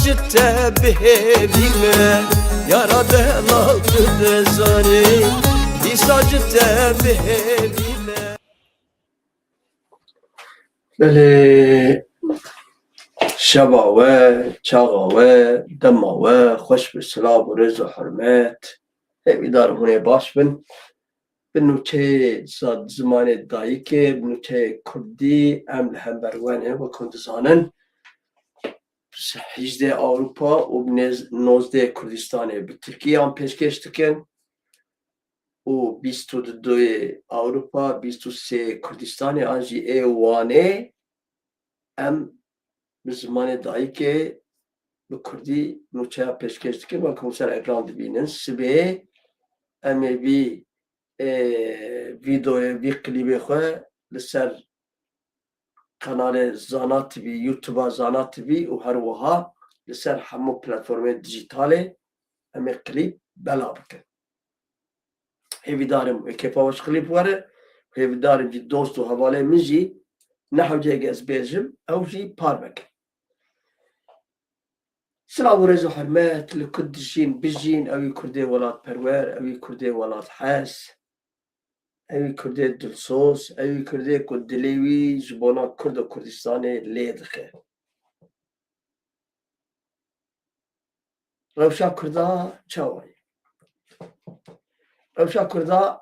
جته بهبیمه یارا دلال دزاری دیسا جته بهبیمه. بله شباوه چاقاوه دماوه خوش به سلام و رز و حرمت همی دار هونه باش بن بنوچه زمان دایی که بنوچه کردی ام هم بروانه و کندزانن 18 اروپا و 19 کردستان به ترکیه هم پیشکش دکن و 22 اروپا 23 کردستان آنجی ایوانه ام به زمان دایی که به کردی نوچه پیشکش دکن و کنسر اکران دبینن سبه امی بی ویدیو وی کلیب خواه لسر قنال زانا تیوی یوتیوب زانا تیوی و هر وها لسر همو پلتفرم دیجیتاله امی کلیب بلا بکن هیوی دارم کپاوش کلیب واره هیوی دارم جی دوست و حواله من جی نحو جایگ از بیجم او جی پار بکن. سلام و رز و حرمت لکد جین بجین اوی کرده ولاد پرور اوی کرده ولاد حس اوی کرده دلسوس اوی کرده کد دلیوی جبونا کرد و کردستان لیدخه روشا کرده چاوی روشا کرده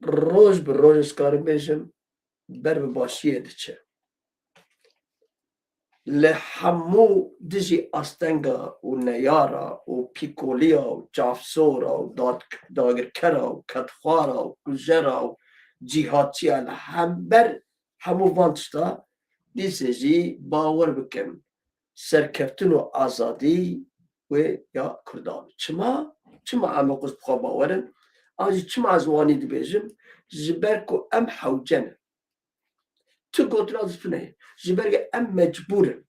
روز بر روز اسکارم بیشم بر باشیه دچه لحمو دجی استنگا و نیارا و پیکولیا و جافسورا و داگرکرا و کتخوارا و کجرا و جیهاتیا لحم بر همو وانتشتا دیسجی باور بکن سرکفتن و آزادی و یا کردان چما عمقوز بخوا باورن آجی چما از وانی دی بیجم جبرکو ام حوجن تو قدر آزتونه جبرك أم مجبور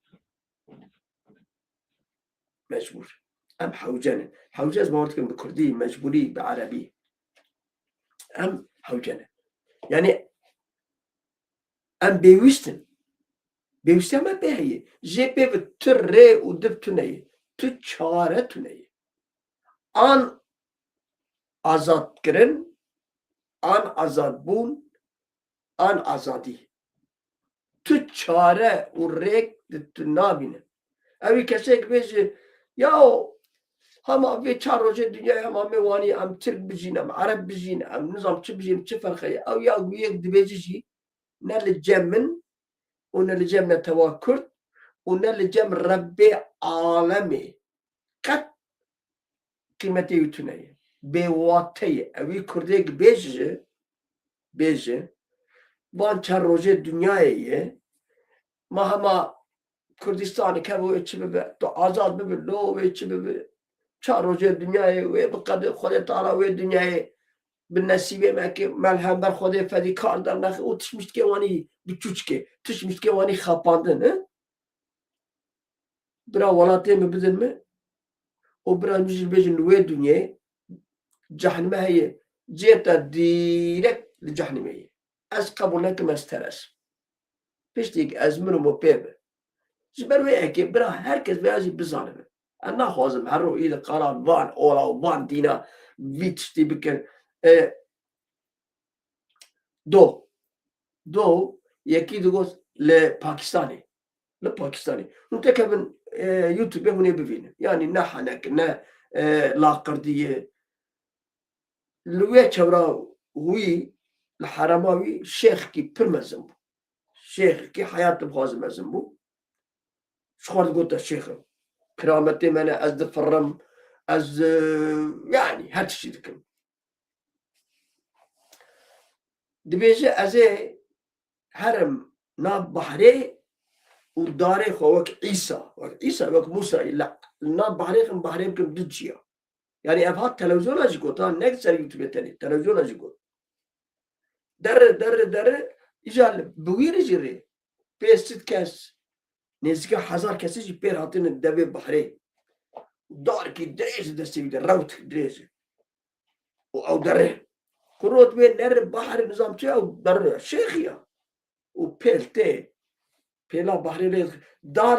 أم حوجنة حوجز ما ورتكم بكردي مجبوري بعربي أم حوجنة يعني أم بيوستن ما بهي جي بيف تري ودبتوني تشارتوني آن آزاد كرن آن آزاد بون آن آزادي تو چاره و ریک تو نابینه اوی کسی که بیشه یا هم اوی 4 روزه دنیا هم میوانی هم ترک بجینم عرب بجینم نظام چه بجینم چه فرقه او یا یک دبیجی جی نه لجمن و نه لجمن تواکر و نه لجم رب عالمی قد قیمتی یتونه به واته اوی کرده که بیشه وان 4 روزه دنیاییه ما هما کردستان که و چی ببه تو آزاد ببه لو و چی ببه 4 روزه دنیای و بقدر خود تعالی و دنیای بالنسبه ما که ملهم بر خود فدی کار در نخ او تشمیش که وانی بچوچکه تشمیش که وانی خاپاندن برا ولاتی بدن ما و برا میشه بیشن و دنیای جهنم هی جیتا دیرک لجهنم هی از قبول نکم از ترس پشتیک از منو مپیبه جبروی که برا هر کس بیازی بزانه انا خوازم هر رو ایده قرار وان اولا و وان دینا ویتشتی بکن دو یکی دو گوز لپاکستانی اون تکبن یوتیوب هونه ببینه یعنی نه حنک نه لاقردیه لوی چورا وی الحرماوي شيخ كي برمزم بو شيخ كي حياة بخوازم ازم بو شخوار قلت الشيخ كرامتي مانا از دفرم از يعني هاتشي ذكر دبيجي ازي هرم ناب بحري وداري خوك عيسى وك موسى لا ناب بحري بكم دجيا يعني افهات تلفزيون اجي قلت نكسر يوتيوب تاني تلفزيون اجي قلت در ایجال بویر جری پیست کس نزدیک 1000 کسی جی پیر هاتین دبی بحری دار کی دریز دستی بیده روت دریز او دره کروت بین نر بحر نظام چه او در شیخیا و پیلته پیلا بحری دار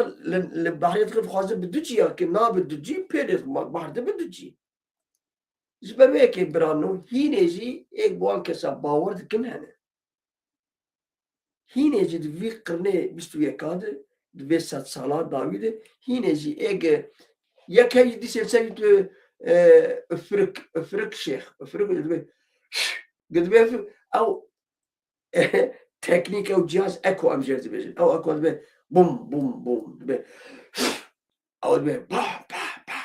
لبحری خود خواسته بدوچی یا که نا بدوچی پیدا بحرده بدوچی زبروه که برانو هینجی ایک بوان کسا باورد کن هنه هینجی دوی قرنه 21 دوی 100 سالا داویده هینجی ایک یکی دیسه سوی تو افرک شیخ افرک دوی او تکنیک او جهاز اکو امجر دوی او اکو دوی بوم بوم بوم دوی او دوی با با با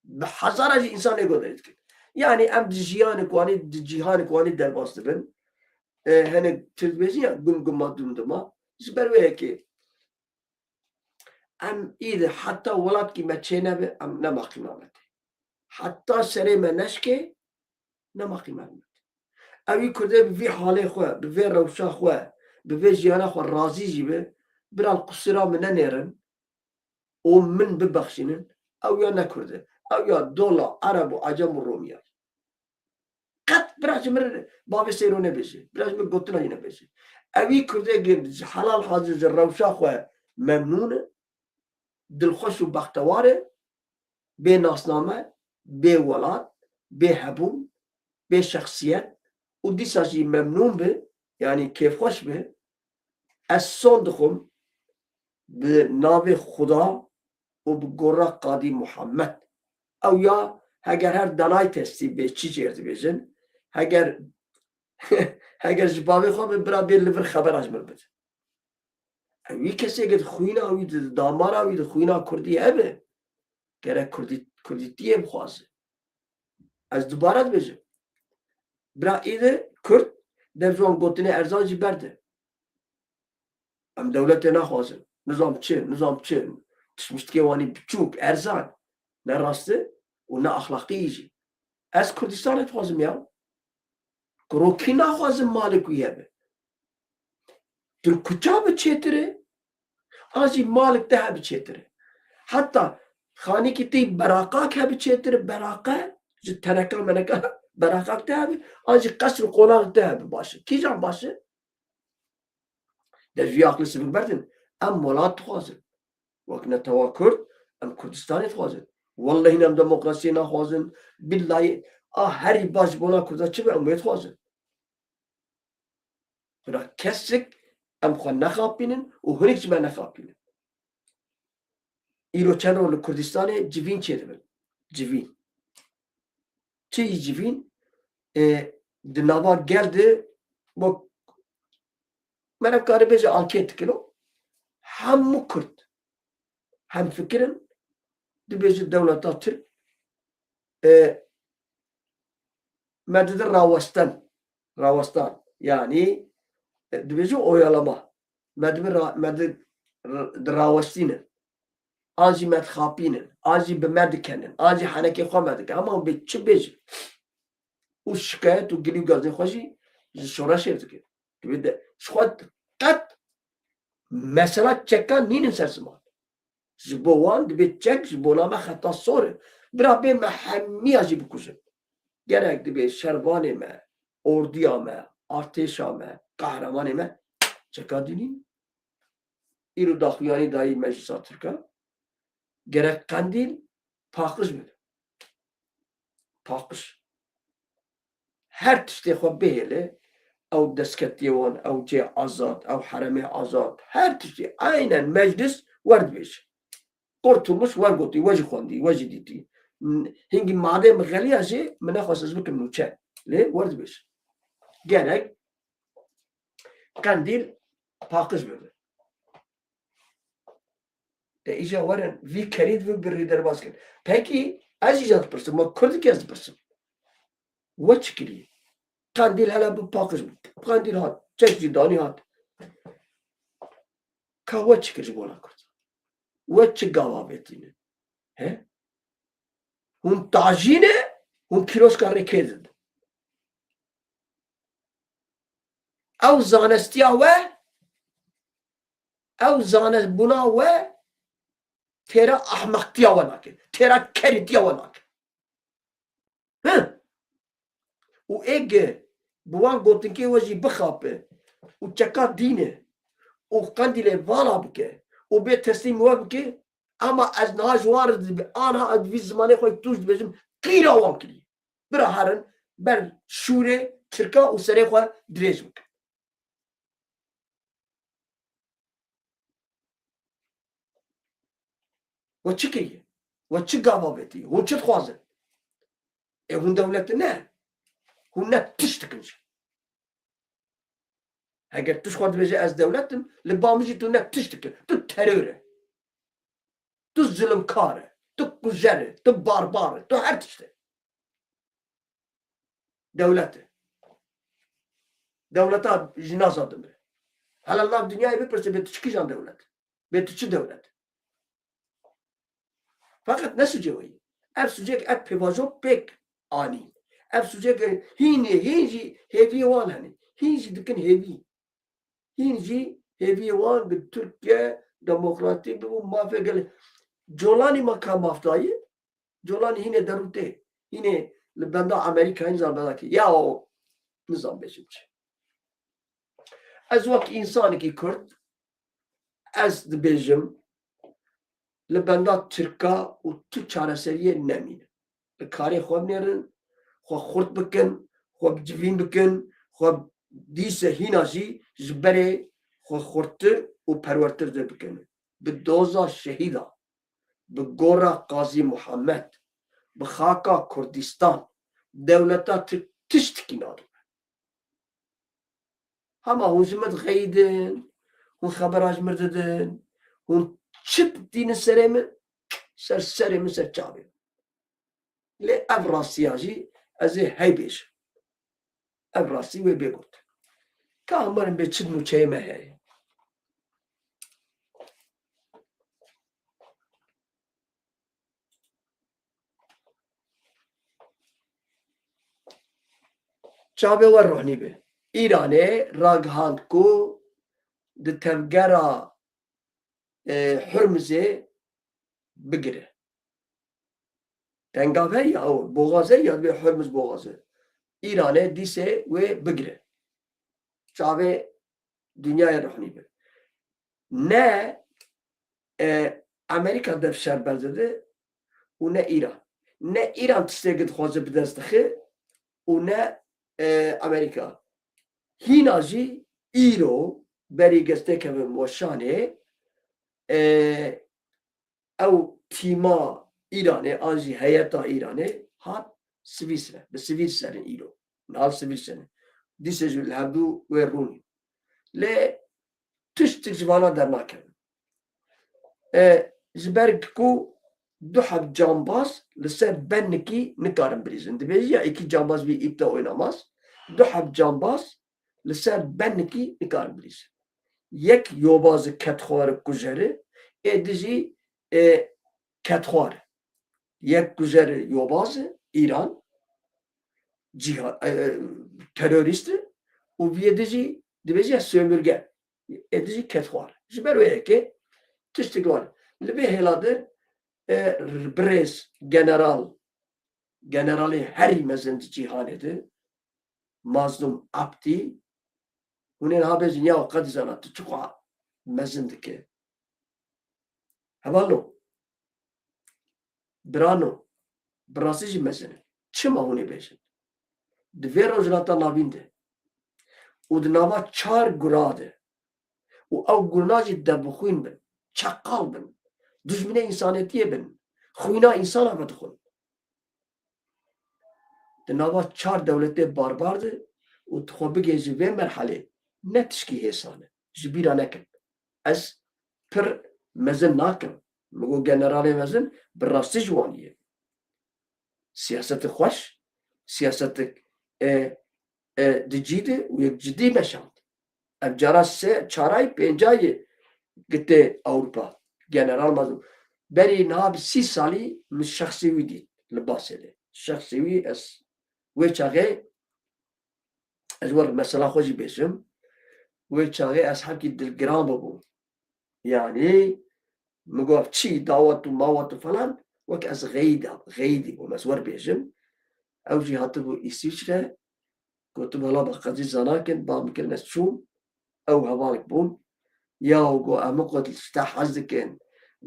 به هزار انسان اگو دارید که yani em jiyan kuani cihan kuani derbas dibin hani tilbezi ya gumguma dumduma ziber ve ki em ide hatta velat ki meçene be em ne makimamet hatta sere me neşke ne makimamet evi kurde bi hale xwe bi vê rewşa xwe bi vê jiyana xwe razî jî be biral qusira min nenerin û min bibexşînin ew ya nekurde ew ya dola Arab û Acem û Romiya قط براش مر بابي سيرونه بيشي براش مر قطنا هنا بيشي أبي كردي حلال حاجز الروشة خو ممنونة دلخوش وبختواره بي ناسنامه بي ولاد بي هبون بي شخصيات ودي ساجي ممنون به يعني كيف خوش به الصندخم بناوي خدا وبقرة قاضي محمد أو يا هجر هر دناي تستي بي چي جيرد بيجن هگر جبابی خواه برا بیر لور خبر از مر بده اوی کسی اگر خوینا اوی دامار اوی خوینا کردی هبه گره کردی تیم خوازه از دوبارت بجه برا ایده کرد در زمان گوتنه ارزان جی برده ام دولت نخوازه نظام چه تشمشتگی وانی بچوک ارزان نه راسته و نه اخلاقی جی از کردستان اتخوازم یا کروکی نخوازم مالکوی هبه در کجا بچیتره آجی مالک ده بچیتره حتی خانی که تی براقاک هبه چیتره براقه جی تنکل منکل براقاک ده هبه آجی قصر و قوناق ده هبه باشه کی جان باشه در جوی اقلی سبک بردن ام مولاد تخوازن وقت نتوا کرد ام کردستانی تخوازن والله اینم دموکراسی نخوازن بالله هری باش بونا کرده چه به امید خوازن برا کسک ام خواه نخواب بینن و هنیک چه به نخواب بینن ایرو چند رو لکردستان جوین چه دبن جوین چه ای جوین دنابا geldi bu benim karibece anket kilo hem mukurt hem fikrin dibeci devlet atır medde Ravastan yani dibeci oyalama medde Ravastine آجی مد خاپینن آجی به مد کنن آجی حنکی خواه مد کنن اما به چه بیجی او شکایت و گلیو گازه خوشی شورا شیرد که دویده شخواد قد مثلا چکان نینن سرسمان جبوان دوید چک جبونامه خطا سوره برا بیم همی آجی بکوشن گرک دوید شروانه ما اردیا ما ارتشا ما قهرمانه ما چکا دینین ایرو داخویانی دایی مجلسات ترکا gerek kandil pakış mı? Pakış. Her tişte xo behele ev desketiyevan, ev ce azad, ev harame azad. Her tişte aynen meclis verd beş. Kurtulmuş var gotu, vacı xondi, vacı diti. Hingi madem galiyaje mene xosaz bikim nuçe. Le verd beş. Gerek kandil pakış mı? ایجا ورن وی کرید و بری در باز کرد پکی از ایجاد پرسم ما کردی که از پرسم و چی کری قندیل هلا بپاکش قندیل هات چک جدانی هات که و چی کری بولا کرد و چی گاوا بیتینه اون تاجینه اون کیروس کاری کردند او زانستیا و او زانست بنا و تیرا احمقتیا و ناکن تیرا کریتیا و ناکن و اگه بوان گوتن که وجی بخاپه و چکا دینه وقنديل فالا بك وبيت تسليم وابك اما از نهاج وارد انا ادوي زمانه خوي توش بجم قيرا وانكلي برا هرن بر شوره تركا وسري خو دريج بك وتشكي وتشقابا بيتي وتشخوازه هون دولتنا هون تشتكنش اگر تشخواد بجي از دولتم لبامجي تو تشتكن تو تروره تو ظلم كاره تو كجره تو بارباره تو هر تشته دولتا جنازة دمره هلا الله الدنيا بيبرس بيتشكي جان دولت بيتشي دولت فقط نسجوي اف سجك اف بيواجو بيك اني اف سجك هينجي هيفي وان هني هينجي دكن هينجي هيفي وان بالتركيا ديمقراطي بو ما في قال جولاني مكان مفتاي جولاني هنا دروته هنا لبندا امريكا انزل بلاكي يا نظام بيشمش از وقت انسانی که کرد از دبیجم لبندا ترکا و تو چاره سریه نمینه کاری خواب نیرن خواب خورد بکن خواب جوین بکن خواب دیسه هیناجی جبره خواب خوردتر و پرورتر در بکنه به دوزا شهیدا به گورا قاضی محمد به خاکا کردستان دولتا تشتکی نادو هما هون جمد غيدن هون خبراج مرددن هون شب دين السريم سر سريم سر جابي لي افراسي اجي ازي هيبيش افراسي وبيقول كامرن بتشدنو شيء ما هي جابي وروحني به ایرانه راگهاند کو د تفگرا حرمزه بگیره تنگاوه یا بوغازه یا به حرمز بوغازه ایرانه دیسه و بگیره چاوه دنیای روحانی به نه امریکا در شر برزده و نه ایران تستگد خوازه بدستخه و نه امریکا هیناجی ایرو بری گسته که موشانه او تیما ایرانه آنجی هیئتا ایرانه هات سویسره به سویسره ایرو نال سویسره دیسه جو الهبدو و رونی لی تشتک جوانا در ناکن جبرگ کو دو حب جانباز لسه بنکی نکارم بریزن دبیجی یا ایکی جانباز بی ایبتا oynamaz دو حب جانباز لسر بنکی نکار بریز یک یوباز کتخوار کجره ادیجی کتخوار یک کجره یوباز ایران تروریست و ادیجی دبیجی sömürge ادیجی کتخوار جبر ویه که تشتگوار لبه هلاده برز generaلی هری مزند جیهانه ده مظلوم عبدی ونين هابز نيا وقد زنات تشقع مزندك هبالو برانو براسيجي مزن چما هوني بيشن دوی روزلاتا نابینده و دناوا 4 گراده و او گرناجی دبخوین بن چقال بن دجمنه انسانیتیه بن خوینا انسان هم بدخون دناوا 4 دولته باربارده و تخو بگه جوه مرحله نتشکی حسانه جبیرا نکن از پر مزن ناکم مگو جنرال مزن براستی جوانیه سیاست خوش سیاست دجیده و یک جدی نشاند اب جارا سه چارای پنجای گته اوروپا جنرال مزن بری نهاب 30 سالی من شخصی ویدی لباسه ده شخصی وی از و چاقه از ور مثلا خوشی بیشم و چاقه از حقی دلگرام ببون يعني مقف شي دعوت وموت وفلان وك از غيدي ومسور بيجم او جهاتبو إسيشرة كنت بلا بقضي زناكن بام كلمة شوم او هوالك بون یا گو اما قد شتا حزکن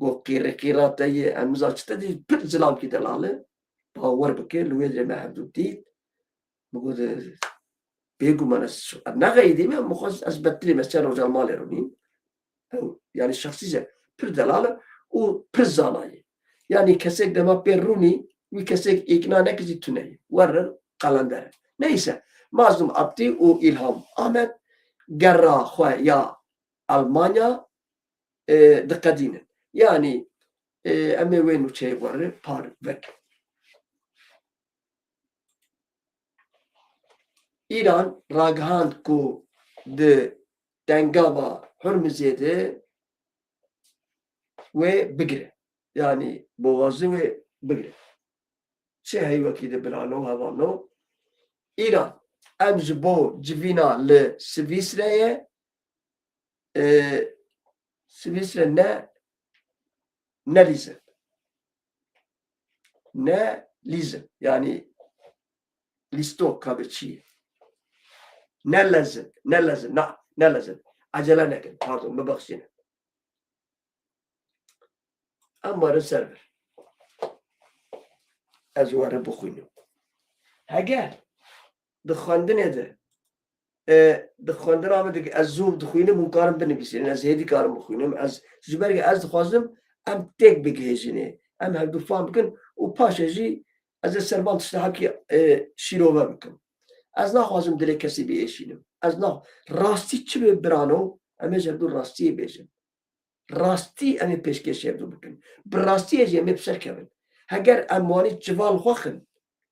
گو قیرات یه امزا چتا دی پر زلام کی دلاله باور بکن لوی جمع حدود دید بگو بگو من نغیدی من مخواست از بدتری مثل رجال مالی رو نیم yani şahsice pür delalı o pür zanayı. Yani kesek demek berruni ve kesek ikna ne kizi tüneyi. Varır kalender. Neyse. Mazlum Abdi o İlham Ahmet gerra xwe ya Almanya diqedînin. Yani em ê wê nûçeyê warê par vek. İran ragihand ku di dengava Hürmüzê de ve bigire. Yani boğazı ve bigire. Çe heyvekî de bilano hevano. İran em ji bo civîna li Swîsreyê Swîsre ne lîzin. Ne lîzin. Yani listok kabir çiye. Ne lezin. Ne lezin. Ne lezin. Acele nekin. Pardon bebexşîne. Em warê ser bir. Ez warê bixwînim. Heger di xwendinê de di xwendina me de ez zû dixwînim hûn karin binivîsînin. Ez hêdî karim bixwînim. Ez ji ber ez dixwazim em têk bigihêjînê. Em hevdû fam bikin û paşê jî ez ê servan tişta hekî şîrove bikim. Ez naxwazim dilê kesî biêşînim. Ez rastî çi bê birano em ê ji hevdû rastiyê bêjin. Rastî em ê pêşkêşî hevdû bikin. Bi rastiyê jî em ê biserkevin. Heger em wanî cival xwe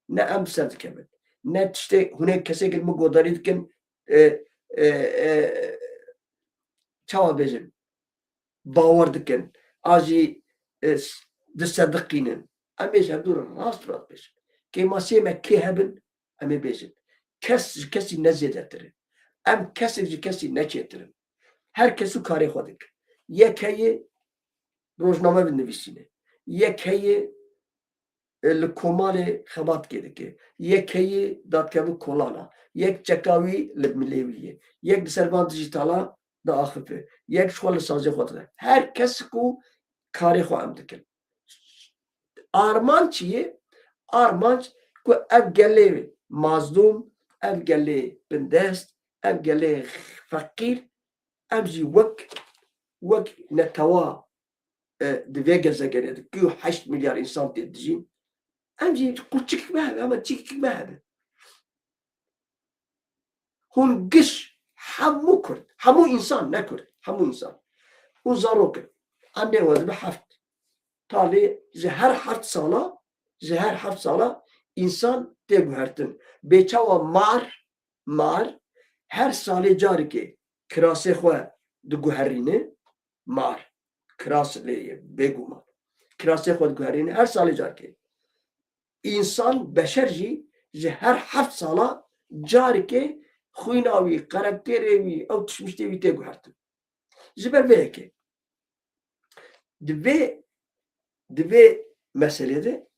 ne em ser dikevin. Ne tiştê hûnê kesekê min godarî dikin çawa bêjin bawer dikin a jî disediqînin. Em ê ji hevdû rast bêjin. Kêmasiyê me kê hebin em ê bêjin. Kes ji kesî ne zêdetirin. Em kesek ji kesî neçêtirin. Her kesû karê xwe dikin. Yek heye rojname binivîsîne. Yek heye li komalê xebatkê dike. Yek heye dadkevin kolana. Yek çekawî li milêwiyê. Yek di servan dijîtala da axife. Yek ji xwe li sazê xwe dike. Her kes ku karê xwe em dikin. Armanc çi ye? Armanc ku ev gelê mazlûm, ev gelê bindest, ev gelê feqîr em jî wek netewa di vê gezegenê de ku 8 milyar însan tê dijîn em jî qûçikik me hebe em çîkikik me hebe. Hûn giş hemû Kurd, hemû însan ne Kurd, hemû însan. Hûn zarok in. Em nê we dibe heft. Talê ji her heft sala însan tê guhertin. Bêçawa mar her salê carekê kirasê xwe diguherîne mar. Kirasê bêguman. Kirasê xwe diguherîne her salê carekê. İnsan beşer jî ji her heft sala carekê xwîna wî, karakterê wî, ew tişmiştê wî tê guhertin. Ji ber vê yekê di vê meselê de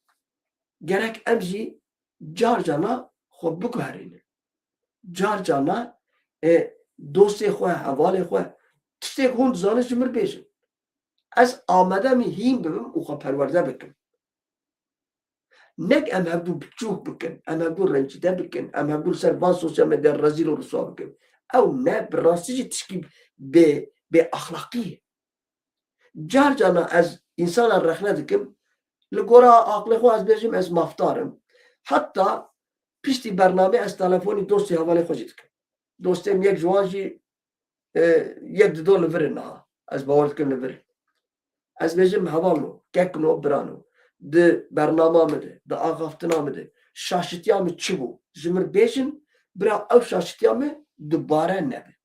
gerek em jî car cana xwe biguherînin. Car cana dostê xwe, hevalê xwe tiştêk hûn dizanin ji min bêjin. Ez amade me hîn bibim û xwe perwerde bikim. Nek em hevdû biçûk bikin, em hevdû rencide bikin, em hevdû ser van sosyal medyaya rezîl û rûswa bikin. Ew ne bi rastî jî tişkî bê axlaqî ye. Car cana ez însanan rexne dikim, li gora aqlê xwe ez bêjim ez mafdarim. Hatta piştî bername ez telefonî dostê hevalê xwe jî dikim. Dostêm yek ji wan jî yek dido li vir niha. Ez bawer dikim li vir. Ez bêjim hevalo, kekno, birano. Di bernama me de, di axaftina me de, şaşitiya me çi bû? Ji min bêjin bira ew şaşitiya me dubare nebe.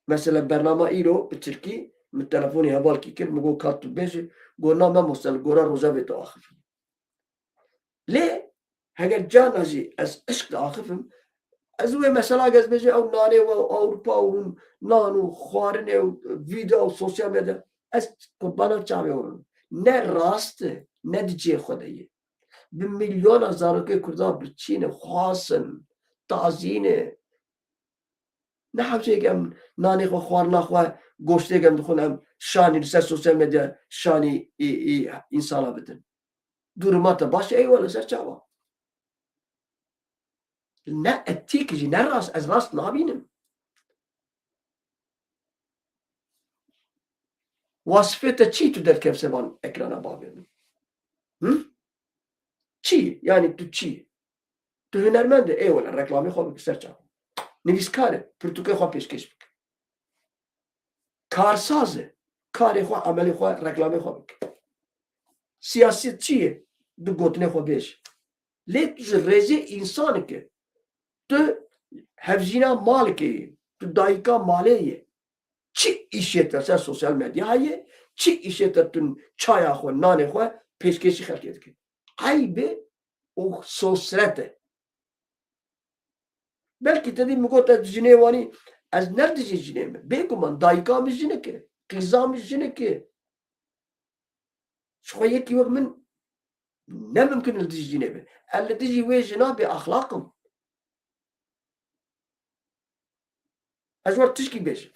Mesela bernama îro bi Tirkî min telefonê hevalkî kir min got ka tu bêjî got na me mostel gora rojavê tu axifî. Lê heger cana jî ez ishq diaxifim ez wê mesela ez bêje ew nanê we Ewropa û nan û xwarinê û vîdeo û sosyal medya ez qurbana çavê hûn. Ne rast e, ne di cê xwe de ye. Bi milyona zarokê Kurdan bi Çînê xwasin, tazînê نه حوجه گم نانی خو خوارنا خو گوشته گم دخونم شانی لسر سوسیال مدیا شانی انسان ها بدن durumata baş eyvallah ser çava. Ne etik ji ne rast ez rast nabînim. Wasfê te çi tu derkevse van ekrana bavê min? Çi? Yani tu çi? Tu hunermend e eyvallah reklamê xwe bike ser çava. Nivîskar e pirtûkê xwe pêşkêş bike. Karsaz e karê xwe emelê xwe reklamê xwe bike. Siyaset çi ye? Du gotinê xwe bêj. Lê tu ji rêzê însaneke tu hevjîna malekê yê tu dayîka malê yê çi îşê te ser sosyal medyayê çi îşê te tu çaya xwe nanê xwe pêşkêşî xelkê dike. Eybê û sosret e. Belkî te dî min got ez jinê wanî ez nerdijî jinê me. Bêguman dayîka min jinik e, qîza min jinik e. Ji xwe yekî wek min nemimkin li dijî jinê be. Ez li dijî wê jina bê axlaqim. Ez war tişkî bêjim.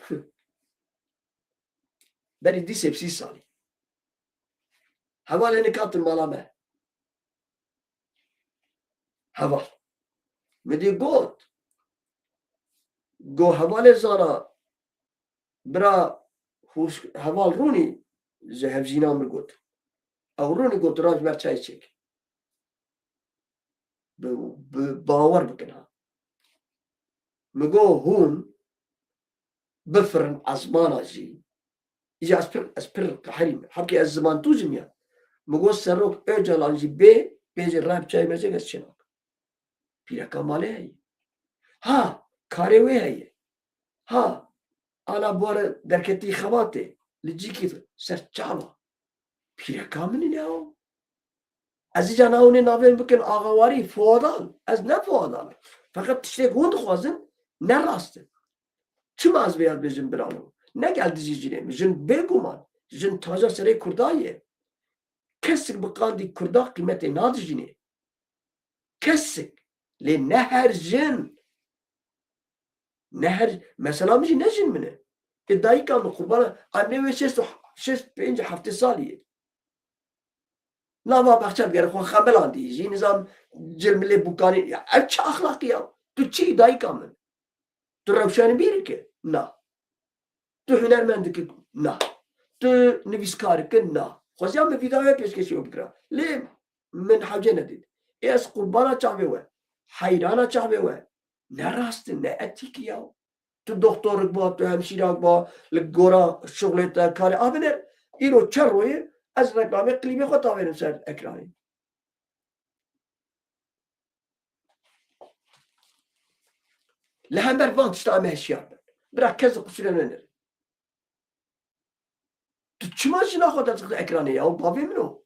Berî dîsê 30 salî. Hevalê nikatin mala me. Heval. Mi dî got. Go hevalê zana bira heval rûnî ji hevjîna min got. Ew rûnî got raj ber çayê çêke. Bi bawer bikin ha. Mi got hûn bifirin ezmana jî. İja ez pir qeherîm. Hekî ez ziman tûjim ya. Mi got serok Öcalan jî bêje raj çayê me çêke ez çê nakim. Pîreka malê heye. Ha karê wê heye. Ha ana buware derketî xebatê li cîkî ser çava. Pîreka min e ew. Ez îca navê navên bikin axawarî feodal. Ez ne feodal. Feqet tiştê hûn dixwazin ne rast e. Çima ez vêya bêjim birano? Ne gel dijî jinê min. Jin bêguman jin taja serê Kurda ye. Kesik bi qandî Kurda qîmetê nadijîne. Kesik. Lê ne her jin. Ne her mesela min jî ne jin min e. Dayîka min qurbana anne wê 65 salî ye. Lava baxçe bigere xwe xebelan dî jî nizam cilmilê bûkanî ev çi axlaqî ya? Tu çi dayîka min? Tu rewşenî bîrike? Na. Tu hunermend dikî? Na. Tu nivîskar dikî? Na. Xweziya min vîdeoya pêşkêşî wê bikira. Lê min hewce nedît. Ez qurbana çavê we, heyrana çavê we. Ne rast e, ne etîk ya. Tu doktorik ba, tu hemşîrak ba, li gora şuxlê te karê avêne îro çer royê ez reklamê klîbê xwe tavêrim ser ekranê. Li hember van tişta em heşyar bin. Bira kes qusûrê nenir. Tu çima jina xwe derdixî ekranê ya? Bavê min o.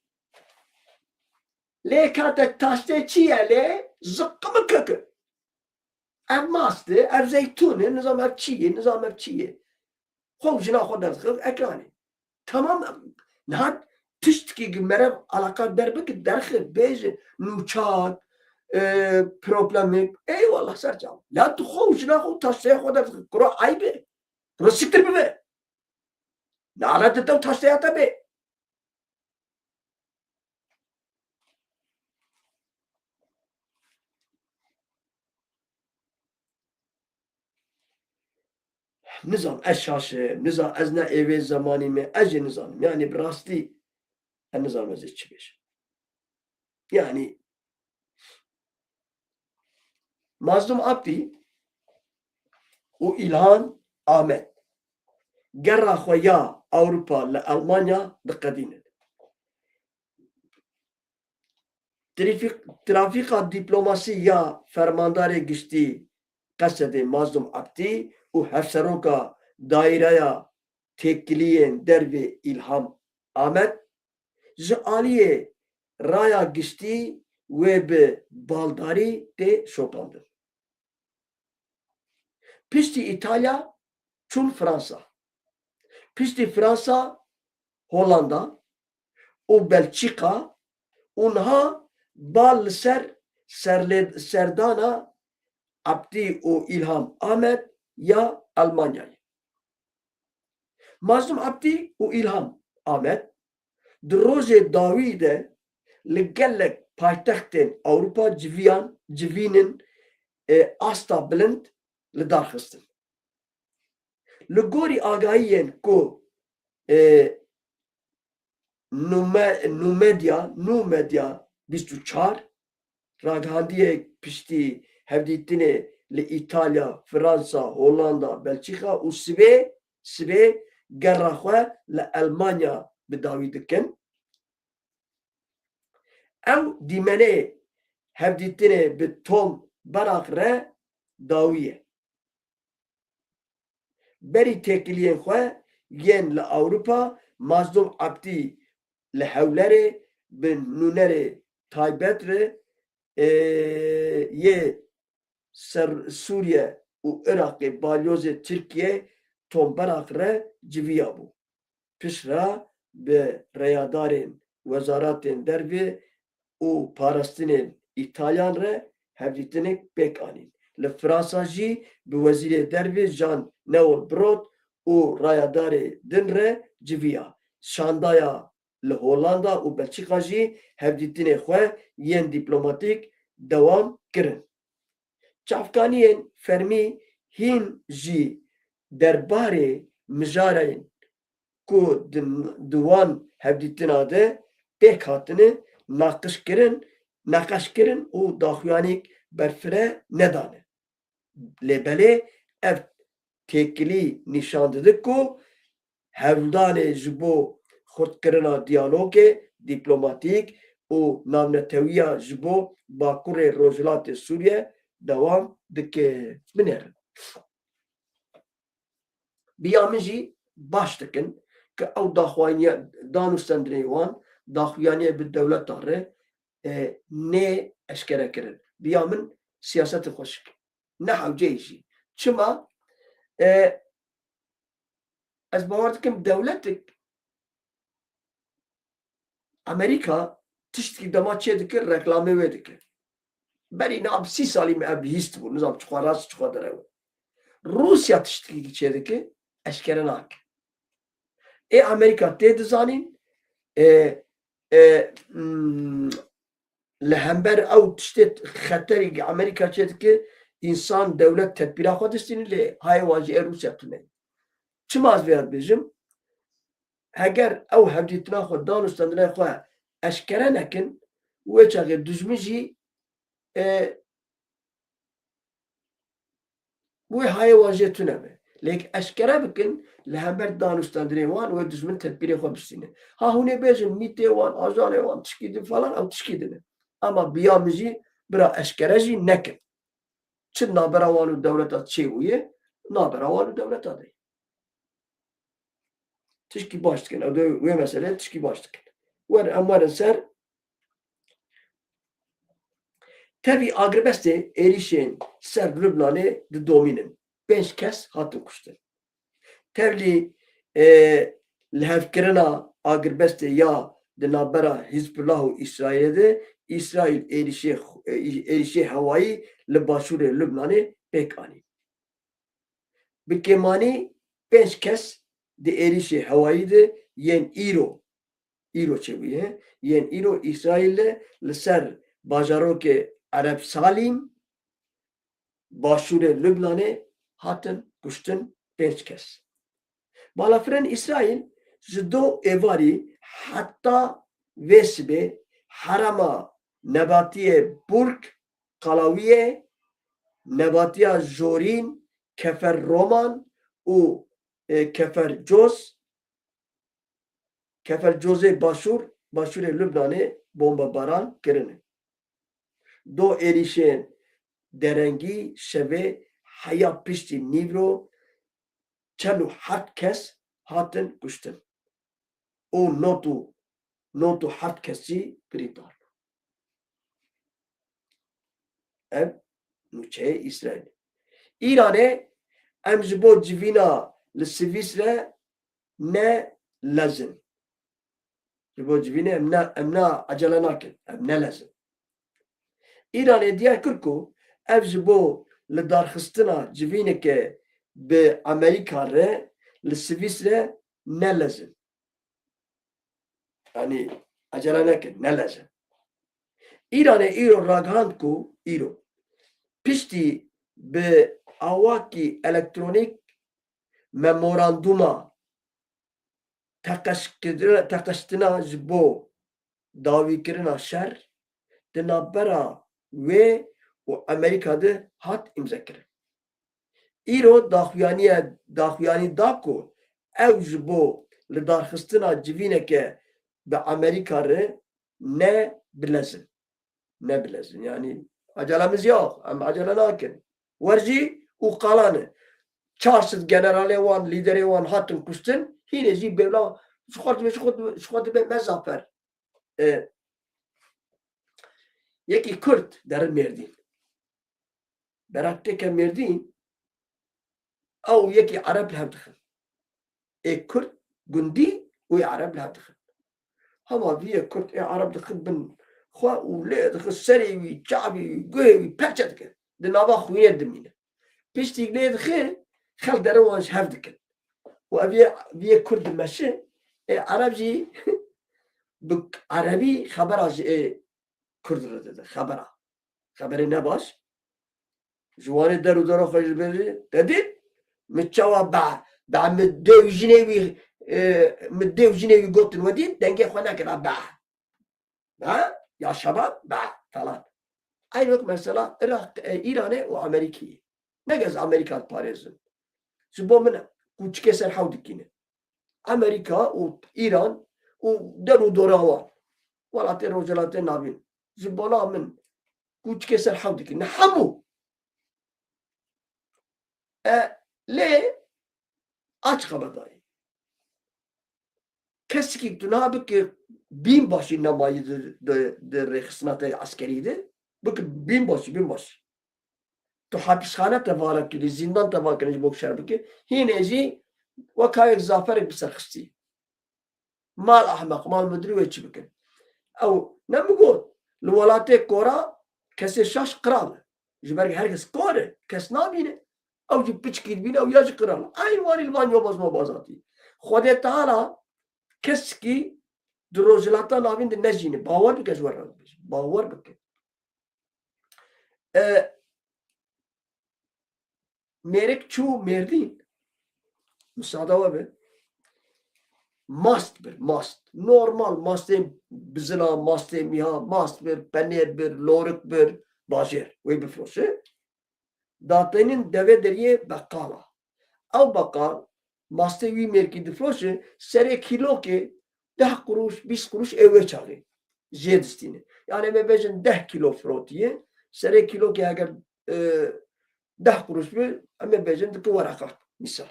Lê katek taştê çi ye lê? Zıkkımı kökü. Ev mastı, ev zeytuni, nizam ev çiğ, nizam ev çiğ. Xwe jina xwe derdixî ekranê. Tamam nihat tiştkî merev alaka derbik derxî bêje nûçak problemik eyvallah ser çav. La tu xwe jina xwe taştê xwe derdixî kuro aybe. Kuro siktir bibe. Nala te taştê te bê. Nizam ez şaşim, nizam ez ne evê zamanî me ez jê nizanim. Yani bi rastî ez nizanim ez ê çi bêjim. Yani Mazlum Abdî û İlhan Ahmet gera xwe ya Ewropa li Almanya diqedînin. Trafîka dîplomasî ya fermandarê giştî Qesedê Mazlum Abdî û hevseroka daireya têkiliyên dervê İlhan Ahmet ji aliyê raya giştî wê bi baldarî tê şopandin. Piştî İtalya çûn Fransa. Piştî Fransa Hollanda û Belçîka û niha bal li ser serdana Abdî û İlhan Ahmet ya Almanya'yı. Mazlum Abdi u İlham Ahmet Droje Davi de Ligellek paytextên Avrupa civînin asta bilind li darxistin. Li gorî agahiyên ku Numedya 24 ragihandiye piştî hevdîtinê li İtalya, Fransa, Hollanda, Belçika û sibê gera xwe li Almanya bi dawî dikin. Ew dîmenê hevdîtinê bi Tom Beraq re dawî ye. Berî têkiliyên xwe yên li Ewropa Mazlum Abdî li Hewlerê bi nûnerê taybet re yê Sûriye û Iraqê balyozê Tirkiye Tom Beraq re civiya bû. Piştre bi reyadarên wezaretên derve û parastinên İtalyan re hevdîtinê pêk anîn. Li Fransa jî bi wezîrê derve Jean Noel Barrot û rayadarê din re civiya. Şandaya li Hollanda û Belçika jî hevdîtinê xwe yên dîplomatîk dewam kirin. Çavkaniyên fermî hîn jî derbarê mijarên ku di wan hevdîtina de pêk hatine naqeşkirin û daxuyanîk berfireh nedane. Lêbelê ev têkilî nîşan dide ku hevldanê ji bo xurtkirina diyalogê dîplomatîk û navnetewiya ji bo Bakurê Rojhilatê Sûriye dewam dike. Binêrin. Biya min jî baş dikin ki ew danûstendirê wan daxuyaniye bi dewleta re nê eşkere kirin. Biya min siyasetê xweşik. Ne hewceyê jî. Çima ez bawer dikim dewletek Amerîka tiştekî dema çê dikir reklamê wê dikir. Berî nab 30 salî me ev bihîst bû nizam çixwe rast çixwe derew. Rusya tiştekî çê dike eşkere nake. Amerîka tê dizanîn li hember ew tiştê xeterî Amerîka çê dike însan dewlet tedbîra xwe distînî lê hayê wan jî Rûsya tune. Çima ez vê dibêjim? Heger ew hevdîtina xwe danûstendina xwe eşkere nekin wê çaxê dijmin jî wê hayê wan jê tune be. Lê eşkere bikin li hember danûstendirê wan wê dijmin tedbîrê xwe bistîne. Ha hûn ê bêjin mîtê wan, ajanê wan tişkî din falan ew tişkî dine. Ama biya min jî bira eşkere jî nekin. Çi nabera wan û dewleta çê bûye? Nabera wan û dewleta de. Tişkî baş dikin. Ew wê meseleyê tişkî baş dikin. Em werin ser tevî agiribestê êrişên ser Lubnanê didomînin. 5 kes hatin kuştin. Tevlî li hevkirina agiribestê ya di navbera Hizbullah û İsraîlê de İsraîl êrişê hewayî li başûrê Lubnanê pêk anî. Bi kêmanî 5 kes di êrişê hewayî de yên îro çêbûye yên îro İsraîlê li ser bajarokê Ereb Salîm başûrê Lubnanê hatin kuştin 5 kes. Balafirên İsraîl ji do êvarî heta vê sibê herema nebatiyê Burg Qalawiyê, nebatiya Jorîn, Kefer Roman û Kefercozê başûrê Lubnanê bombebaran kirine. Do êrişên derengî şevê heya piştî Nîvro 47 kes hatin kuştin û not û 7 kes jî birîndar. Ev nûçeyê İsraîlê. İranê em ji bo civîna li Swîsre ne lezin. Ji bo civînê em ne ecele nakin. Em ne lezin. İranê diyar kir ku ev ji bo li darxistina civîneke به امریکا ره لسویس ره نلزم یعنی acele nekin neleze İran'e ragand ku İro pişti be avaki elektronik memoranduma teqeştina ji bo davîkirina şer di navbera wê û Amerîka'da hat imzekirin. İro daxuyanî da ku ew ji bo li darxistina civîneke bi Amerîka re ne bilezin. Ne bilezin. Yani acelemiz yok. Em acele nakin. Werjî û qalanı. Çarşıd generalê wan, liderê wan hatin kuştin. Hînê jî bêvla ji xwe dibe me zafer. Yekî Kurd derin Mêrdîn. Berakteke Mêrdîn ew yekî Ereb li hev dixin. Kurd gundî û Ereb li hev dixin. Hema vîyê Kurd Ereb dixin bin xwe û lê dixin serê wî, çavê wî, guhê wî perçe dike. Di nava xwînê dimîne. Piştî lê dixe xelk derin wan ji hev dikin. û ev vîyê Kurd dimeşe Ereb jî bi Erebî xebera ji Kurd re dide. Xebera. Xeberê ne baş. Ji wanê der û dera xwe ji bêjî dedîn min çawa be min dêw jinê wî gotin wedîn dengê xwe nekira be. Ya şebab be falan. Aynı vek mesela İran'e û Amerîkî. Ne gez Amerika parêzin. Ji bo min kûçikê ser hew dikîne. Amerika û İran û der û dora wan. Welatê Rojhilatê navîn. Ji bona min kûçikê ser hew dikîne. Hemû. Lê aç xeberdayî. Kesikî tu nabike bînbaşî nemayî di rêxistinatê eskerî de bike bînbaşî. Tu hapîsxane te vala kirî, zindan te vala kirî ji bo şer bike. Hînê jî weka yek zaferek bi ser xistî. Mal ehmeq, mal müdirî wê çi bikin. Ew ne migot li welatê kora kesê şaş qiral e. Ji ber herkes kor e. Kes nabîne. Ew jî piçikî dibîne ew ya jî qiral e. Aynı wanî li van yobazma bazatî. Xwedê teala kesikî di rojhilata navîn de nejîne. Bawer bike ji we re bêje. Bawer bike. Mêrek çû Mêrdîn müsaade we be mast bir mast. Normal mastê bizina, mastê mîha, mast bir, penêr bir, lorik bir, bajêr. Wê bifroşe. Datênên devê deriyê beqala. Ew beqal mastê wî mêrkî difroşe serê kîlokê 10 kuruş, 20 kuruş ew wê çaxê. Jê distîne. Yani me bêjin 10 kilo firotiye serê kîlokê eger 10 kuruş bi em ê bêjin dike wereqat. Misal.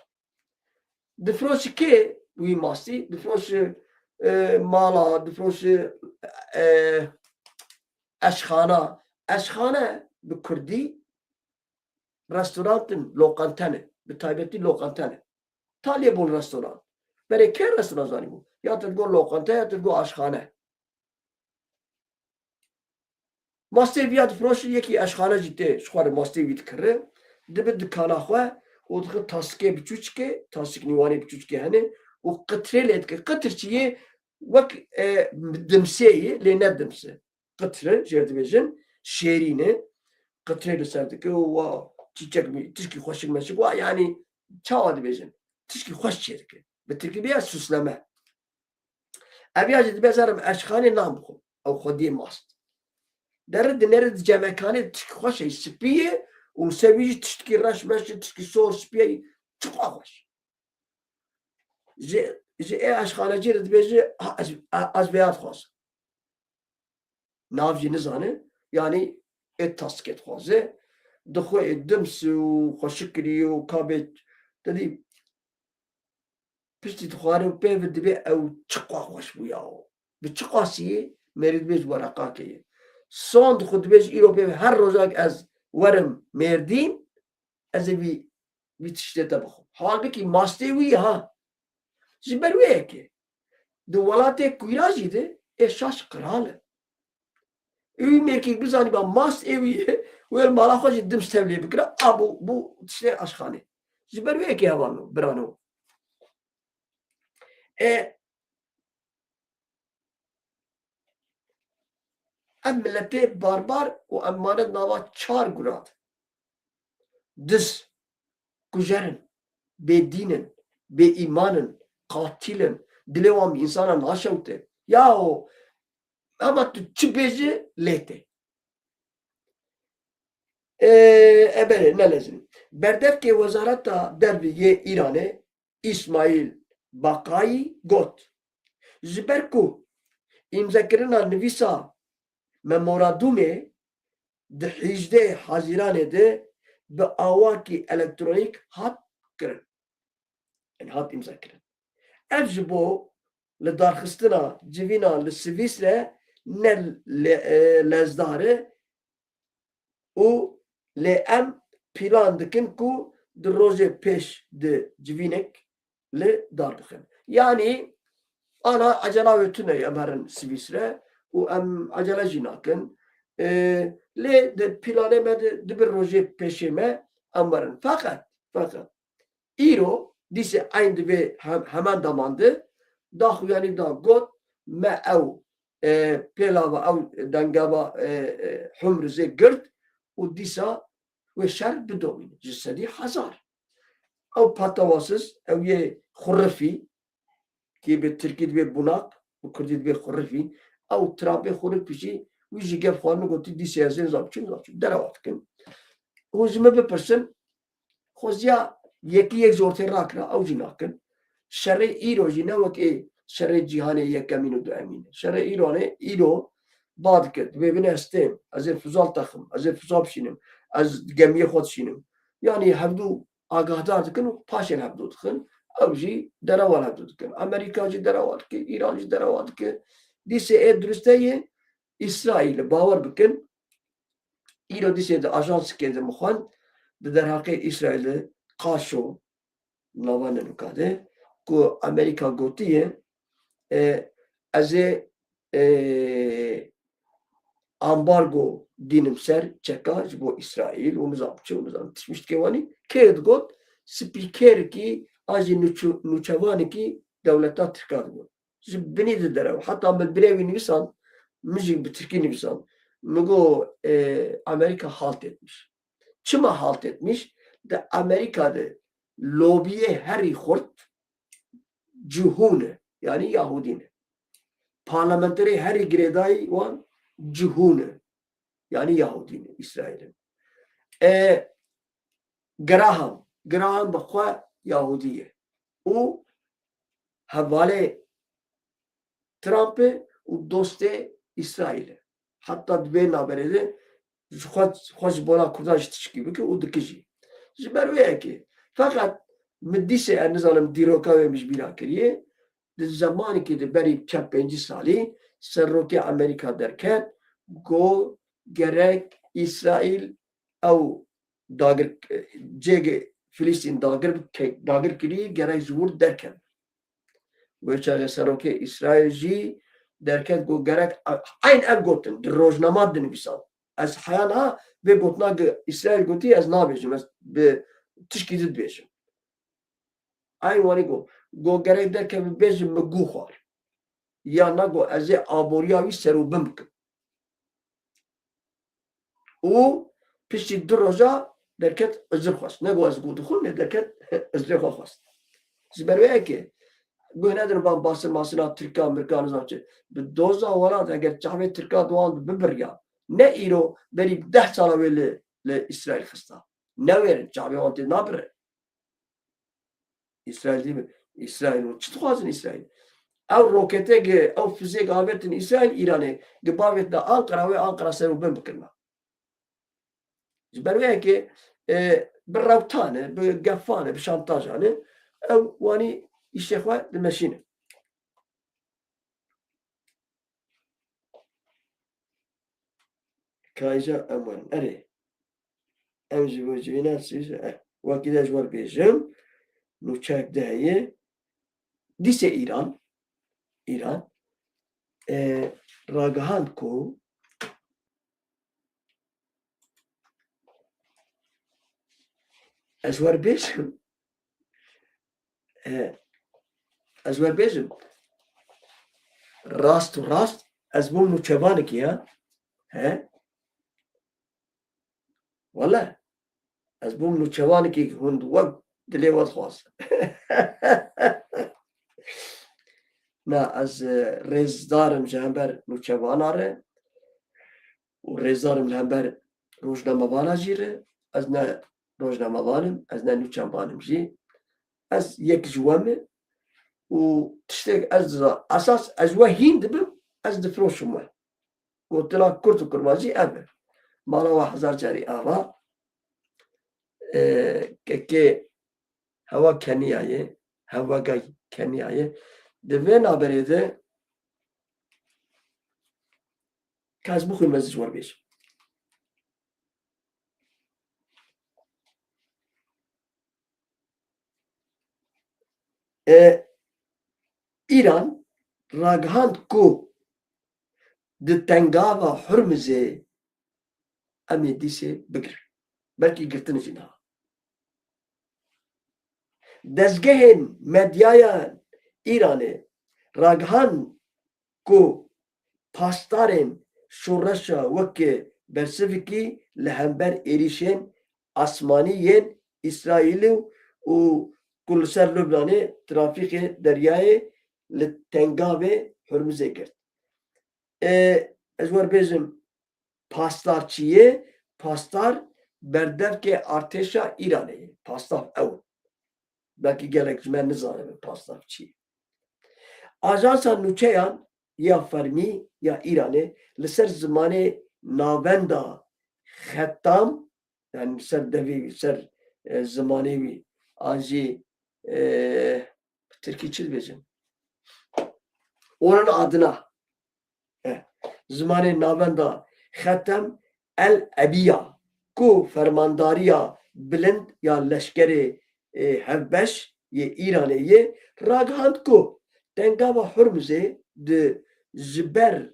Difroşe kê wî mastî? Difroşe mala, difroşe eşxana. Eşxane bi Kurdî restorantin lokantene. Bi taybetî lokantene. Talê bûn restoran. Berê kê restoran zanîbû? Ya tirgo lokante ya tirgo eşxane. Mastê viya difroşe yekî eşxane jî tê ji xwe re mastê wî dikire. Dibe dikana xwe û dixwe tasîkê biçûçikê, tasîk nîwanê biçûçikê hene û qitirê lê dike. Qitir çi ye? Wek dimsê ye lê ne dimse. Qitire jê dibêjin şêrîne qitirê li ser dike û çîçek tişkî xweşik meşik wa yanî çawa dibêjin. Tişkî xweş çê dike. Bi tirkî ya süsleme. Ev ya jî dibe zarim eşxanê nam bixwe. Ew xwediyê mast. Derin dineri cemekane tişkî xweş e spî ye û sevî jî tiştkî reş meş tişkî sor spî çi xweş. Ji eşxanecî re dibêje ez vêya dixwazim. Nav jî nizane yanî tasîkê dixwaze dixwe dims û xweşik kirî û kabê dedî piştî dixwarin pê dibe ew çi xweş bû ya bi çi qasî mêrî dibêj wereqatê ye. Son dixwe dibêj îro pê her rojak ez werim Mêrdîn ez ê vî tiştê te bixwim. Halbikî mastê wî ha ji ber wê yekê. Di welatê Kûyra jî de şaş qiral e. Wî mêrkî bizanî ba mast ê wî ye wê mala xwe jî dims tevlî bikire a bû tiştê eşxanê. جبر ويكي هوانو برانو ام ملتي باربار و امانت ناوا 4 گراد دز كجرن بدينن بإيمانن قاتلن دلوام إنسانا ناشوته ياو أما تشبيجي ليتي ابره نلزم بردف که وزارت دربیه ایرانه اسماعیل باقایی گوت جبرکو امضا کرنا نویسا مموراندومه ده 18 حزیرانه ده به آواکی الکترونیک هات کرن yani hat imza kirin. Ev ji bo li darxistina civîna li Swîsre ne lezdare û lê em pîlan dikin ku di rojê pêş di civînek li dar bixin. Yani ana acela wê tune em herin Swîsre û em acele jî nakin. Lê di pîlanê me di bir rojê pêşê me em werin. Fakat îro dîse eyn divê hemen damandı daxuyanî da got me ew pêlava ew dengeva Humrizê girt û dîsa wê şer bidomîne ji sedî hezar. Ew patawasız ew yê xurrifî ki bi Tirkî divê bunak û Kurdî divê xurrifî ew trapê xurrif jî wî ji gev xwarin gotî dîsê ez ê zapçûn derewa dikin. Hûn ji me bipirsin xweziya yekî yek zortê rakira ew jî nakin. Şerê îro jî ne wekê şerê cîhanê yekemîn û duemîn e. Şerê îronê îro ba dike divê bine hestê ez ê fuzal texim ez ê fuzal bişînim ez gemiyê xwe dişînim. Yani hevdû agahdar dikin û paşên hevdû dixin ew jî derewan hevdû dikin. Amerîka jî derewa dike, İran jî derewa dike. Dîsê ê duristeyê İsraîlê bawer bikin îro dîsê di ajansekê de mixwend di derheqê İsraîlê qaşo nava nenukade ku Amerika gotiye ez ê ambargo dînim ser çeka ji bo İsraîl û mizabçı û mizan tişmiştikê wanî kê digot spîkerekî a jî nûçevanekî dewleta Tirkiye digot. Ji binî di derew heta min birêvî nivîsan min jî bi Tirkî nivîsan min got Amerika halt etmiş. Çima halt etmiş? Di Amerika'da lobiye herî xurt cihûne yani Yahudîne. Parlamenterê herî girêdayî wan cihûne yani Yahudîne İsraîl'in. Graham bi xwe Yahudî ye û hevalê Trumpê û dostê İsraîlê. Heta di vê naberê de xwe ji bona Kurdan jî tişkî bike û dike jî. Ji ber wê yekê. Fakat min dîsê ez nizanim dîroka wê mij bîra kiriye di zemanekê di berî 4-5 salî serokê Amerîka derket got gerek İsraîl ew dagir cêgê Filîstîn dagir kirî gerek ji wir derket. Wê çaxê serokê İsraîl jî derket got gerek eyn ev gotin di rojnama dinivîsan. Ez heya niha vê gotina İsraîl gotî ez nabêjim ez bi tişkî dibêjim. Eyn wanî got gerek derket bibêjim min gû xwar ya na got ez ê aboriya wî serûbin bikim. û piştî 2 roja derket izir xwest. Ne got ez gû dixwim lê derket izirê xwe xwest. Ji ber wê yekê guh nedin van basir masîna Tirkiya Amerîka nizam çi bi doza welat eger çavê Tirkiya wan bibiriya ne îro berî 10 sala wê li İsraîl xista. Ne wêrin çavê wan tê nabire. İsraîl dî mi? İsraîl çi dixwazin İsraîl? Ew roketê ew fizêk avêtin İsraîl Îranê gi bavê da Ankara wê Ankara serûbin bikin me. Ji ber wê yekê bi rewtanê bi gefanê bi şantajanê ew wanî îşê xwe dimeşînin. Kayja em werin erê em ji bo civîna Swîsre wekî de ji we bêjim nûçeyek de heye dîsê İran ragihand ku ez werbêjim از ور بیجم راست و راست از بوم نوچوانه کی ها والله از بوم نوچوانه کی هند وقت دلی واد خواست نه از رزدارم جهنبر نوچوان آره و رزدارم جهنبر روزنامه وانا جیره از نه روزنامه وانم از نه نوچوانم جی از یک جوامه و تشتك از اساس از وهين دبم از دفروشم وين قلت له كرت كرمازي ابر مالا وحزار جاري اوا كي هوا كنيايه هوا جاي كنيايه دفين ابريده كاز بخوي مزج وربيش İran raghand ku di tengava Hürmüzê em ê dîsê bigirin. Belkî girtin jî niha. Dezgehên medyaya İranê ragihan ku pastarên şoreşa wekî bersivikî li hember êrişên asmanî yên İsraîlî û ku li ser Lubnanê trafîkê deryayê li tengavê Hürmüzê girt. Ez werbêjim pastar çi ye? Pastar berdevkê artêşa Îranê ye. Pastar ew. Belkî gelek ji me nizanin pastar çi ye. Ajansa nûçeyan ya Fermî ya Îranê li ser zimanê navenda xettam yani ser devê ser zimanê wî an jî Tirkî çi dibêjin? Onun adına zimanê navenda xettem el Ebiya ku fermandariya bilind ya leşkerê hevbeş yê Îranê yê ragihand ku tengava Hürmüzê di ji ber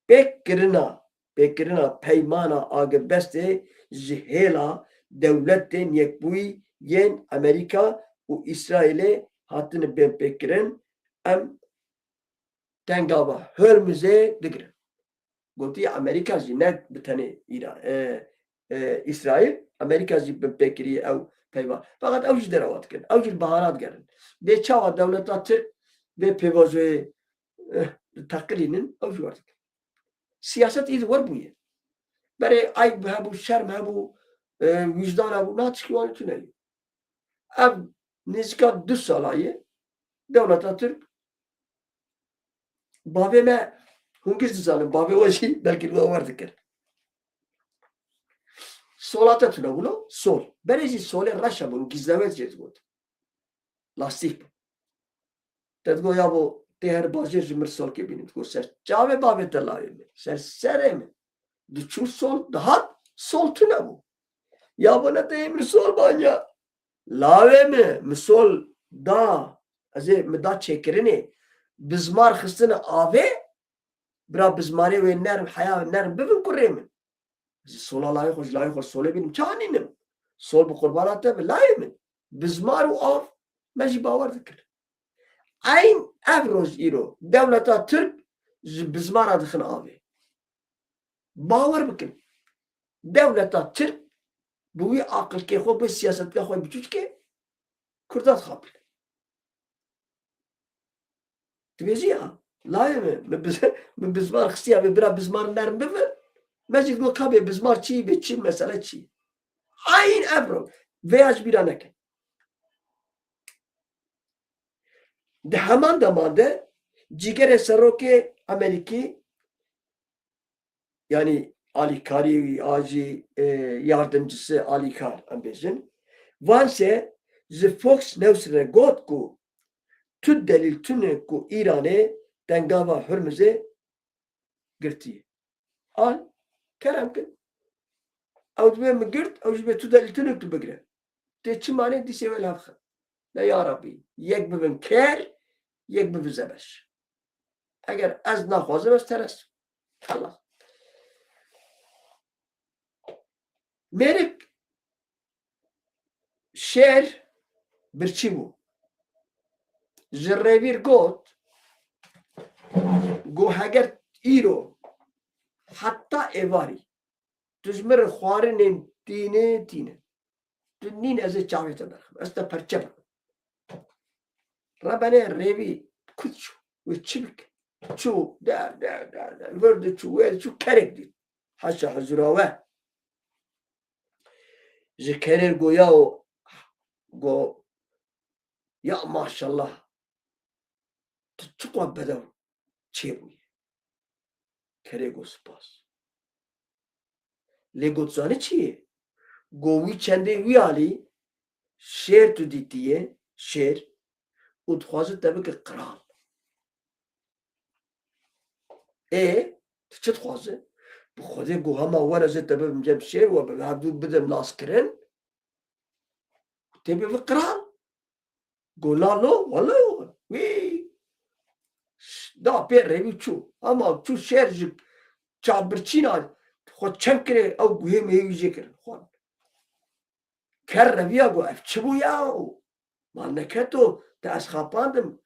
pêkkirina peymana agiribestê ji hêla dewletên Yekbûyî yên Amerîka û İsraîlê hatine pêkkirin em tengava Hürmüzê digirin. Gotiye Amerîka jî ne bi tenê İsraîl, Amerîka jî pêkkiriye ew peyva. Fakat ew jî derawa dikin. Ew jî baharat gerin. Dê çawa dewleta Tirk vê pêvajoyê teqirînin ew jî werdikin. Siyaset îdî werbûye. Berê ayb hebû, şerm hebû, wîjdan hebû, niha tişkî wan tune ye. Ev nêzîka 2 sala ye dewleta Tirk bavê me hûn giş dizanin bavê we jî belkî li we werdikir. Solata tune bûlo sol. Berê jî solê reşa bûn gîzlewet jê digot. Lastîk bû. Te digot ya bo tê her bajêr ji mir solkê bînim. Digot ser çavê bavê te layê min. Ser serê min. Diçû sol dihat sol tune bû. Ya bo ne tê min sol banya. Lavê me min sol da ez ê mi da çêkirinê bizmar xistine avê bira bizmarê wê nerm heya nerm bibin kurê min. Sola layê xwe ji layê xwe solê bînim çanînim. Sol bi qurbana te bi layê min. Bizmar û av me jî bawer dikir. Eyn ev roj îro dewleta Tirk ji bizmara dixin avê. Bawer bikin. Dewleta Tirk bi wî aqilkê xwe bi siyasetgeh xwe biçûkê Kurda dixapîne. Dibêjî ya layê min bizmar xistiya vê bira bizmar nerm bibin me jî got kabê bizmar çi bê çi mesele çi. Eyn ev roj vêya ji bîra neke. Di heman deman de cîgerê serokê Amerîkî yani alîkarî a jî yardımcısı alîkar em bêjin Vance ji Fox News re got ku tu delîl tune ku Îranê tengava Hürmüzê girtiye. An kerem kin. Ew dibê min girt ew jî bê tu delîl tune tu bigire. Tê çi manê dîsê we lav xin. Ne ya Rabbî yek bibin ker yek bibin zebeş. Eger ez naxwazim ez teres. Helas. Mêrik şêr برچی بو جربیر گوت گو هگر ایرو حتی ایواری تجمر خوارنین تینه نین از چاوی تبرخم از تا پرچه برم ربانه ریوی کچو و چبک چو در ورد چو وید چو کرک دید حشا حضراوه جه کرر گویا و گو یا ماشالله تچقوا بدو چه بوی کره گو سپاس لگوت زانه چیه گوی چنده ویالی شیر تو دیتیه شیر و تخوازه تبه که قرال چه تخوازه بخوده گو همه ورزه تبه بمجم شیر و به هبدو بدم ناس کرن تبه به قرال گو لالو ولو وی دا پیر روی چو اما چو شیر جب چابرچین آد خود چند کره او گوه میویجه کرن خود کر رویا گو اف چه بو یاو ما نکتو تا از خاپاندم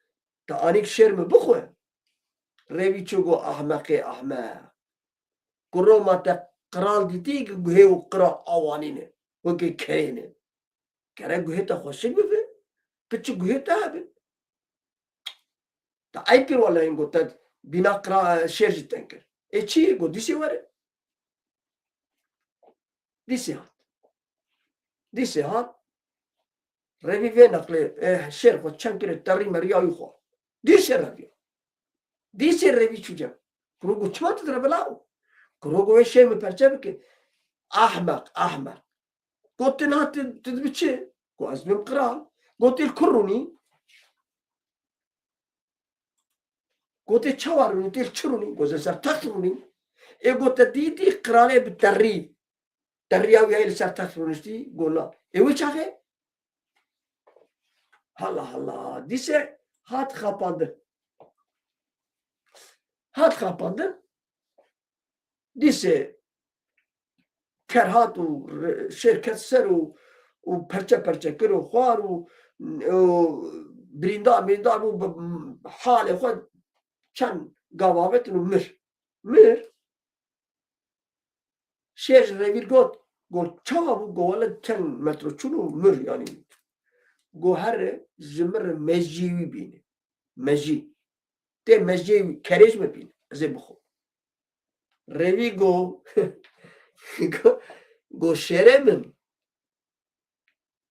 تا آنیک شیر می بخوه روی چو گو احمق گرو ما تا قرال دیتی که گوه و قرال آوانینه وگه کرینه کره گوه تا خوشک ببه پچه گوه تا هبه تا ای پیر والا این گو تا بینا قرال شیر جتن کر ای چیه گو دیسی واره دیسی هات روی وی نقله شیر خود چند کره تری مریایی خود دیسی روی چو جم کروگو چما تدره بلاو کروگو وی شیر می پرچه بکن احمق قلت انها تدبتشه قو ازمم قرال قلت الكروني قلت تشاوروني تلشروني قلت سرتخروني قلت ديتي قرالي بالتري ترياوي هاي سرتخروني قلنا وش اخي هلا ديسه هات خاپاندن دیسه کرهات و شرکت سر و پرچه کر و خوار و بریندار و حال خود چند گواوت و مر شیر رویر گوت چاوا بو گوالا چند متر چونو مر یعنی گو هر زمر مجیوی بینه ده مجیوی کریج مبینه ازی بخو روی گو شیره من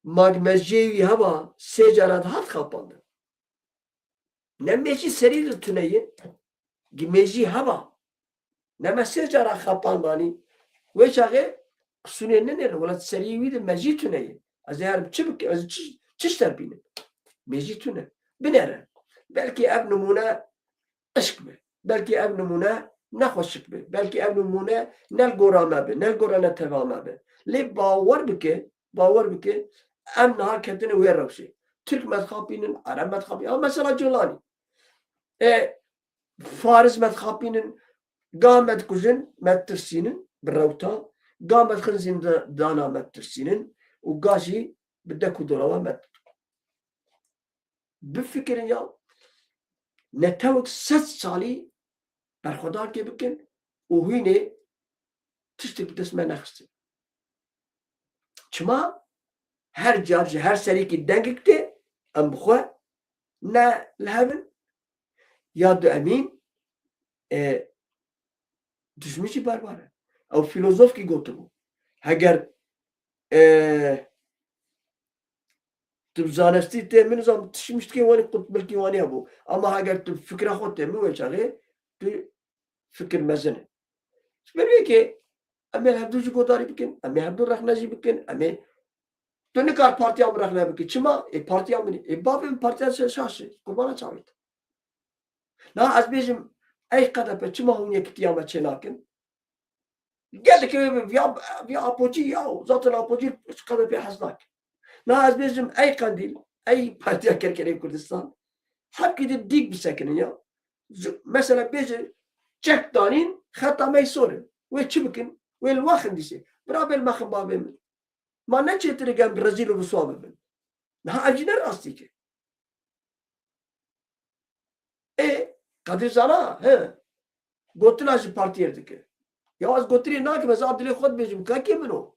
ماگ مجیوی هوا سه جارات هات خاپانده نه مجی سریر تونهیه گی مجی هوا نه سه جارات خاپاندانی و چاقه سونه ننره ولی سریوی ده مجی تونهیه از هرم چش در بینه مجی تونه بنره بلکه اب نمونه عشق به بلکه اب نمونه نخوشک به بلکه اب نمونه نل گورانه به نل گورانه توانه به لی باور بکه ام نها کتنه وی روشه ترک مدخابینن عرب مدخابینن مثلا جولانی فارس مدخابینن قامت کجن مدترسینن بروتا قامت خنزين دانا مدترسینن و قاشي بدكو دولوا مد بفكرن يا نتوك 100 سالي برخودار که بکن و هینه تشتی بدست من نخسته چما هر جارج هر سری که دنگک ده ام بخواه نه لهبن یاد امین دشمیشی باره او فیلوزوف کی گوته بو اگر تو زانستی ته من زم تشمیشت کی وانی قط بلکی وانی ابو اما اگر تو فکر خود ته مو چاله تو فکر مزنه ببین که اما هدو جو داری بکن اما هدو رخنجی بکن اما تو نکار پارتیا هم رخنه بکن چما ای پارتیا منی ای بابم پارتیا شاشه قربانا چاوید نه از بیشم ای قدر به چما اون یک تیام چناکن geldi ki ya apoji ya zaten apoji kadar bir haznak. Naz bizim ey kandil ey partiya kerkere Kurdistan hep gidip dik bir sakinin ya. Mesela bizi çek danin hatta meysore ve çıbıkın ve vakın dişi. Beraber makın babim. Ma ne çetire gel Brezilya bu soğabım. نه اجنه راستی که قدر زانا گوتن از پارتیه دیگه یا از گوتری نه که مثلا دل خود بیجیم که منو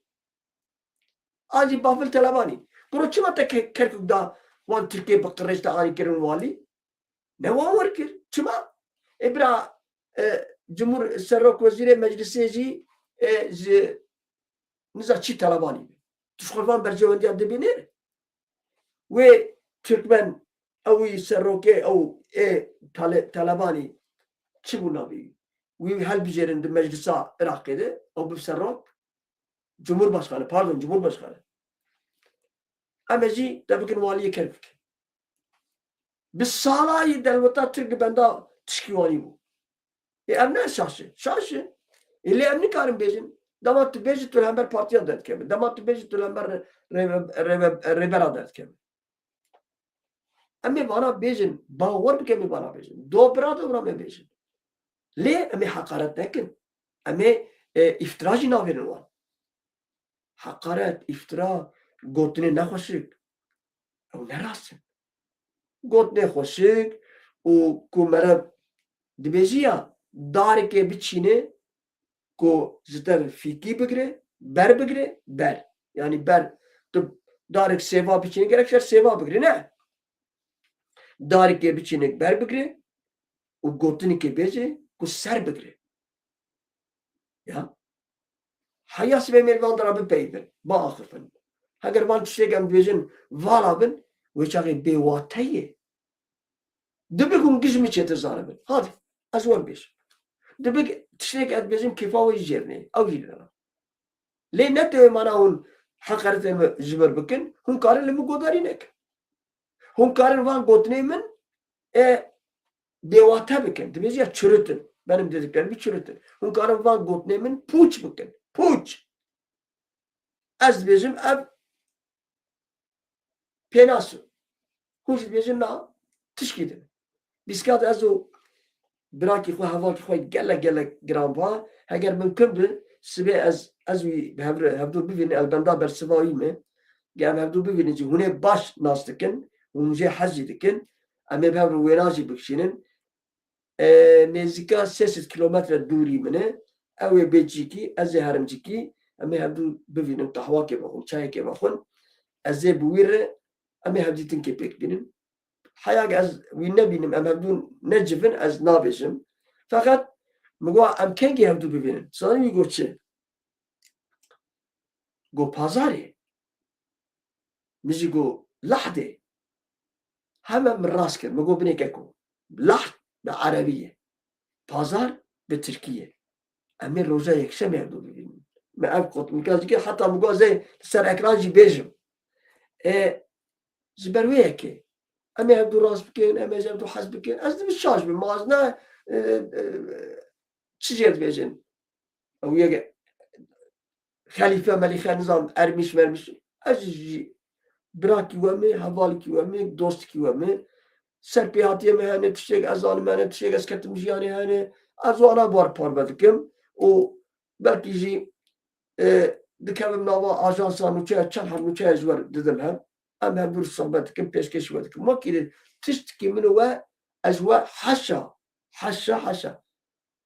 آجی بافل طلبانی برو چی مت کرکک دا وان ترکیه بقرش تا آنی کرن والی نه وان ورکر چما ابرا جمهور سرک وزیر مجلسی جی نزا چی طلبانی تشخلوان برجواندی عبد بینیر و ترکمن اوی سرکه او طلبانی چی بونابی وی هل بجرند مجلسا عراقیده او بسرک Cumhurbaşkanı, pardon Cumhurbaşkanı. Ameci tabii valiye kerfik. Biz salayı devleta Türk benda tişkivani bu. Emne şaşı. Şaşı. İlle emni karın bejin. Damat bejit tülember partiya dert kemi. Damat bejit tülember rebera dert kemi. Emi bana bejin. Bağır kemi bana bejin. Dobra dobra me bejin. Le emi hakaret nekin. Emi iftiracı naverin var. حقارت افترا گوتنی نخوشک او نراسه گوتنی خوشک و کو مرا دبیجیا داری که بچینه کو زتر فیکی بگیره بر yani ber تو داری که سیوا بچینه gerekse سیوا بگیره نه داری که بچینه بر بگیره و گوتنی که بیجه کو سر بگیره ya Hayas ve melvandır abi peydin. Bağırfın. Eğer van tişegen bejin valabın ve çağı bevatayı. Dibikun gizmi çete zarabın. Hadi. Az var beş. Dibik tişek et bejin kifavı yiyeceğini. Avcılara. Le ne te mana hun hakaretimi züber bikin. Hun karın lemi godarinek. Hun karın van godnemin bevata bikin. Dibik ya çürütün. Benim dediklerimi çürütün. Hun karın van godnemin puç bikin. Puç. Az bizim ev penası. Huş bizim na tişkidin. Biskat az o bırakı koy hava koy gele grampa. Eğer mümkün bir sibe az bir havdu bivin elbenda bersivayı mı? Gel havdu bivin ci hune baş nastıkın. Hunje hazidikin. Ama havdu venaji bikşinin. Nezika 8 kilometre duri mine. Ev beciki az harimciki. Ama havdu bivinin kahva ke bakun, çay ke bakun. Az buire ama havditin ke pek binin. Hayag az winne binim ama havdu necifin az nabijim. Fakat mugwa am kengi havdu bivinin. Sana mi goçi? Go pazari. Mizi go lahde. Hemen mrasker. Mugwa bine keko. Lahd be Arabiye. Pazar be Türkiye. Ama roza yekse mi havdu bivinin? ما أبقط مكان كده حتى مجا زي سر إكراجي بيجم زبرويه كي أما يبدو راس بكين أما يبدو حس بكين أصلا مش شاش بمازنا تشجيت بيجن أو يجي خليفة مليخة نظام أرمش مرمش أجي براكي وامي حوالكي وامي دوستكي وامي سر بيهاتي مهنة تشيك أزان مهنة تشيك أسكتم جياني هني أزوانا بار بار بدكم و belki جي dikevim nava ajansa nuçaya çarhar nuçaya jwer dedim hem hem bir sohbet kim peşkeş verdik makine tiştki min ve ajwa haşa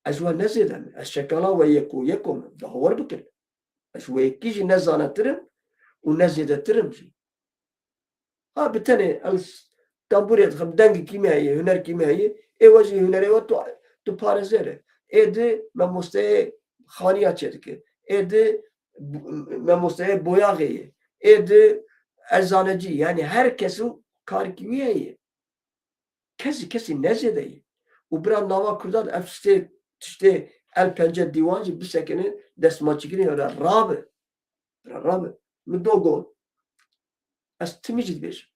ajwa nezeden eşkala ve yekum da var bikir ajwa ikiji nezanetirim u nezedetirim ha bitene al tamburiyat kham dangi kimyayı hüner kimyayı evaji hünere ve tu parazere edi memuste khaniya çedike edi memustaya boyağıyı, edi eczaneci yani herkesin karkiviyeyi. Kesi nezedeyi. U bira nava kurdan efste işte el pence divancı bir sekeni desmaçıkini öyle rabe. Müdogo. Az timicid bir.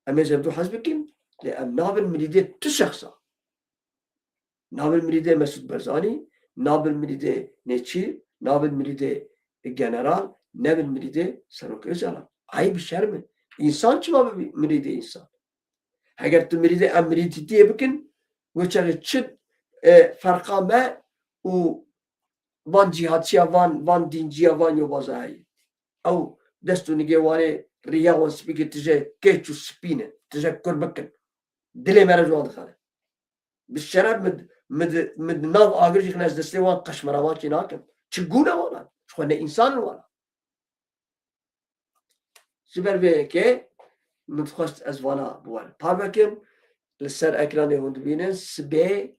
Ama zevdu hazbekim le em nabil milide tü şahsa. Nabil milide Mesut Barzani, nabil milide Neçi, nabil milide general, nevin miride Sarok Öcalan. Ayıp şer mi? İnsan çıma miride insan. Eğer tu miride emriti diye bakın, ve çare çıt farka me u van cihatçıya van dinciya van yobazayı. Av دستو نگهوانه ریا و سپیک تجه کچ و سپینه تجه کر بکن دلی مرا جوان دخانه بالشراب مد ناف آگرجی خنا از دسته وان قشمروان کی ناکم چگونه وانا شخونه انسان وانا سبر به که متخصص از وانا بوان پار بکم لسر اکران هند بینن سبه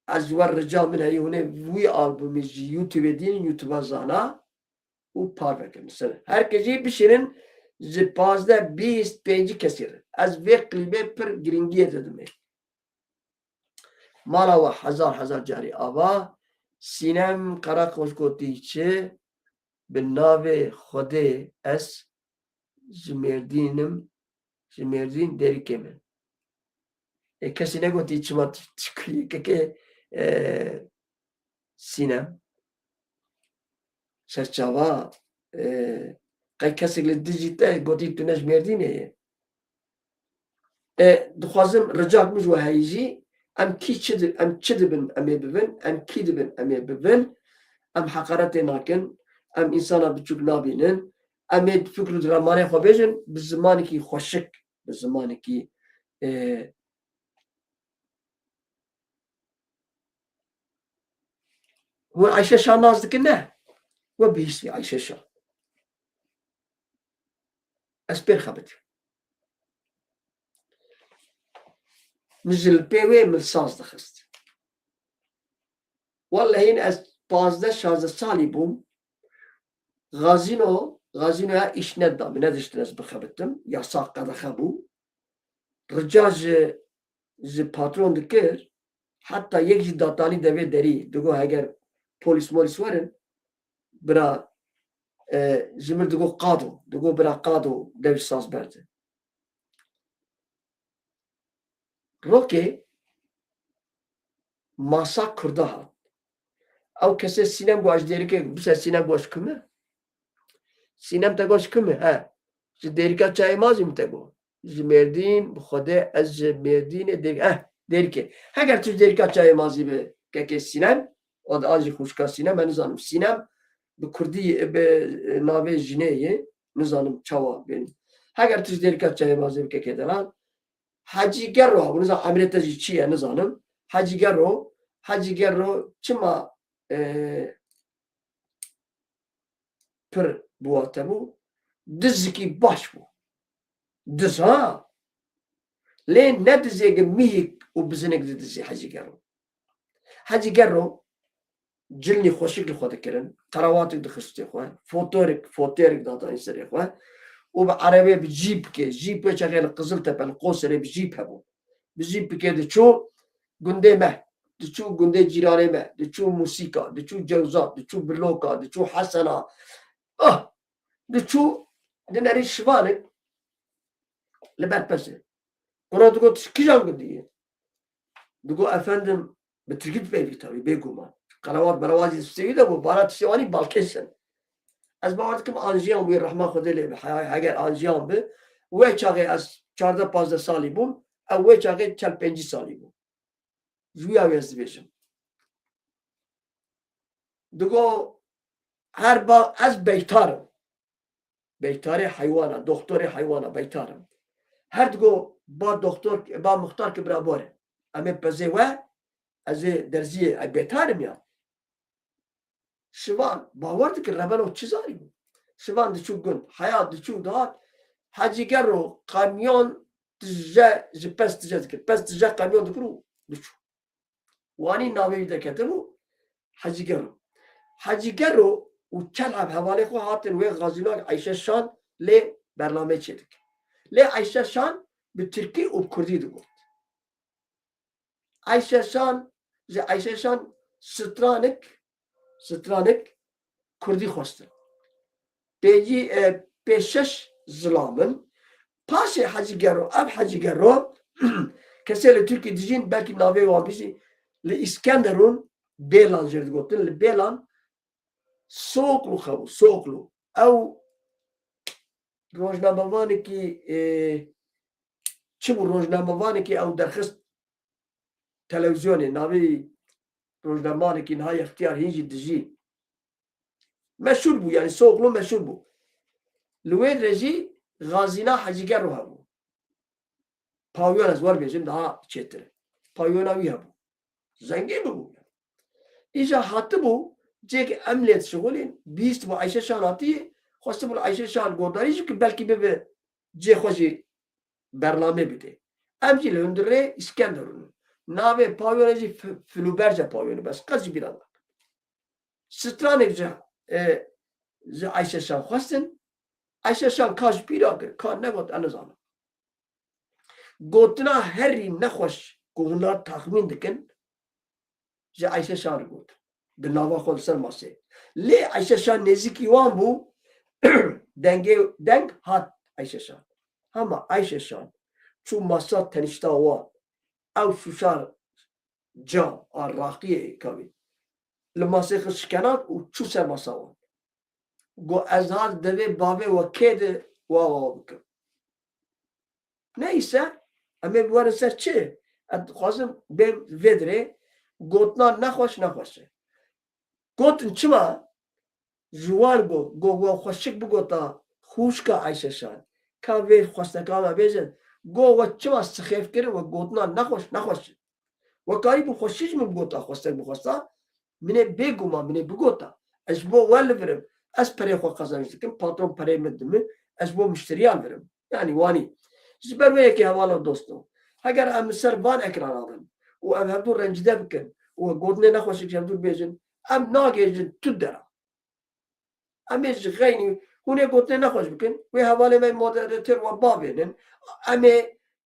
از ور رجال من هی هونه وی آلبومی یوتیوب دین یوتیوب زانا و پار بکم سر هر کسی بشینن ز 15-20 کسیر از وی قلیبه پر گرینگیه دادمه مالا و هزار جاری آوا سینم قرا خوش گوتی چه به ناو خود اس جمردین دری که من کسی نگوتی چما تشکری که سینم سرچاوا قای کسی که دیجیته گوتی تو نجمردینه دخوازم رجاق مجو هایجی ام چه دبن امی ببن ام کی دبن امی ببن ام حقارت ناکن ام انسانا بچوک نابینن امی فکر درمانه خو بیجن به زمانی که خوشک به زمانی که و عایشه شان ناز دکن نه و بیشتی عایشه شان اسپر خبت مجل پیوه مل ساز دخست والله این از 15-16 سالی بوم غازینو ها ایش ندام نداشتن از بخبتم یا ساق قد خبو رجاج ز پاترون دکر حتی یک جی داتانی دوی دری دگو اگر پولیس مولیس ورن برا زمر دگو برا قادو دوی ساز برده روکه ماسا کرده ها او کسی سینم گوش دیری که بسه سینم گوش کمه سینم تا گوش کمه ها جی دیری که چای مازیم تا گو جی مردین بخوده از جی مردین دیری که اگر تو دیری که چای مازی به که سینم o da acı kuşka sinem ben nizanım sinem bu kurdi be nave jineye nizanım çava benim eğer tuş derikat çaya bazı bir kekedelan Hacı Gerro bunu da ameliyata çiğe nizanım Hacı Gerro çima pır bu atabu dizki baş bu diz ha le ne dizege mihik o bizinek dizi Hacı Gerro جلني خوشك لخوات كرن قرواتك دخستي خواه فوتورك داتا انسري خواه وبعربية بجيب كي جيب كي شغال قزل تبع القوسري بجيب هبو بجيب كي دشو قندي مه دشو قندي جيراني مه دشو موسيقى دشو جوزات دشو بلوكا دشو حسنة دشو دناري شوانك لبعد بس قرأ تقول كيجان قدي تقول أفندم بتركيب بيبي تابي بيقومان قنوات بروازي السيدة وبارات الشواني بالكسن از بعد كم آنجيان بي رحمة خدا لي بحياة حاجة آنجيان به ويشاغي از 14-15 سالي بوم او ويشاغي 40-50 سالي بوم زويا ويز بيشم دقو هر با از بيتاري حيوانا دكتوري حيوانا بيتارم هر دقو با دكتور با مختار كبرا بوره امي بزي و از درزي بيتارم يعني شوان باورد که ربنا چیزایی بود شوان دچو گند حیات دچو داد حاجی گرو کامیون تجا پس تجا کامیون دکرو دچو وانی ناوی دکتمو حاجی گرو و چند حواله خو هاتن و غازیلان عایشه شان لی برنامه چیدک لی عایشه شان به ترکی و کردی دو گفت عایشه شان سترانک کردی خواستن پیشش زلامن پاس حاجی گرو کسی ترکی دیجین بلکه ناوی وابیسی لی اسکندرون بیلان جرد گفتن لی بیلان سوقلو او روزنامه‌وانی که چه بود روزنامه‌وانی که او درخست تلویزیونی ناوی روزنامه‌وانی که نهای اختیار هیچی دیجی مشهور بو يعني سوقلو مشهور بو لوين رجي غازينا حجيجر رو هبو پاویون از وار بیجیم daha çetir پاویونا وی هبو زنگی بو ایجا حتی بو جek emniyet şugulin بیست bu Ayşe şanati خواسته بو Ayşe şan گوداری که belki به جه خوشی برنامه بده امجی لندره اسکندرون ناوه پاویونجی فلوبرجه پاویونه بس قضی بیران سترانک جه Ayşe şan خواستن Ayşe şan کاش بیرا کرد کار نگوت انزانه گوتنا هری نخوش گونا تخمین دکن جه Ayşe şan گوت به ناوا خود سر ماسه لی Ayşe şan نزیکی وان بو دنگ هات Ayşe şan ama Ayşe şan çو ماسا تنشتا وان او شوشار جا راقیه کاوی لماسه خشکنات و چو سر ماسا وان گو ازهار دوی بابه و کید واوا بکن neyse ama bu سر چه خواستم به ودره گوتنا نخوش نخوشه گوتن چما جوان گو خوشک بگوتا خوشکا Ayşe şan که وی خواسته کاما بیزن گو و چما سخیف کرن و گوتنا نخوش نخوشه و کاری بو خوشیش می بگوتا خواسته بخواستا منه بگو ما منه بگوتا از بو ول برم از پره خو قزانش دکم پاترون پره مدم از بو مشتریان برم yani وانی زبر وی که حوالا دوستو اگر ام سر وان اکران آدم و ام هم دور رنجده بکن و گوتنه نخوشه که هم دور بیزن ام ناگیجن تو درم ام ایج غینی هونه گوتنه نخوش بکن و حواله من مادرتر و بابینن ام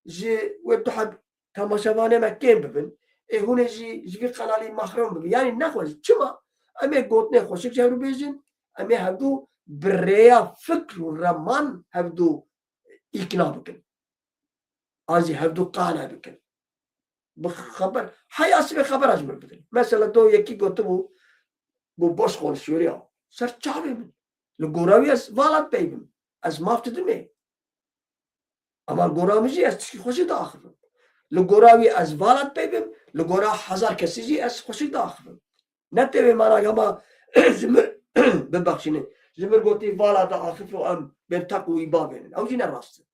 جی و تحب تماشاوانه مکین ببین هونه جی قلالی محرم ببین یعنی نخوش چما ام گوتنه خوشه که هم دور بیزن ام هم دو بریا فکر و رمان هم دو ikna بکن azı hevdu qana bikın. Bu haber hayası bir haber acmır bidin. Mesela do yeki gotu bu boş konuşuyor ya. Ser çavim. Lo goravi az valat beybim. Az maftıdı mı? Ama goramıcı az tişki hoşu da akhırım. Lo goravi az valat beybim. Lo gora hazar kesici az hoşu da akhırım. Ne tevi mana ama zimir bebakşini. Zimir goti valat da akhırım am ben taku ibabenin. Avcı ne rastı.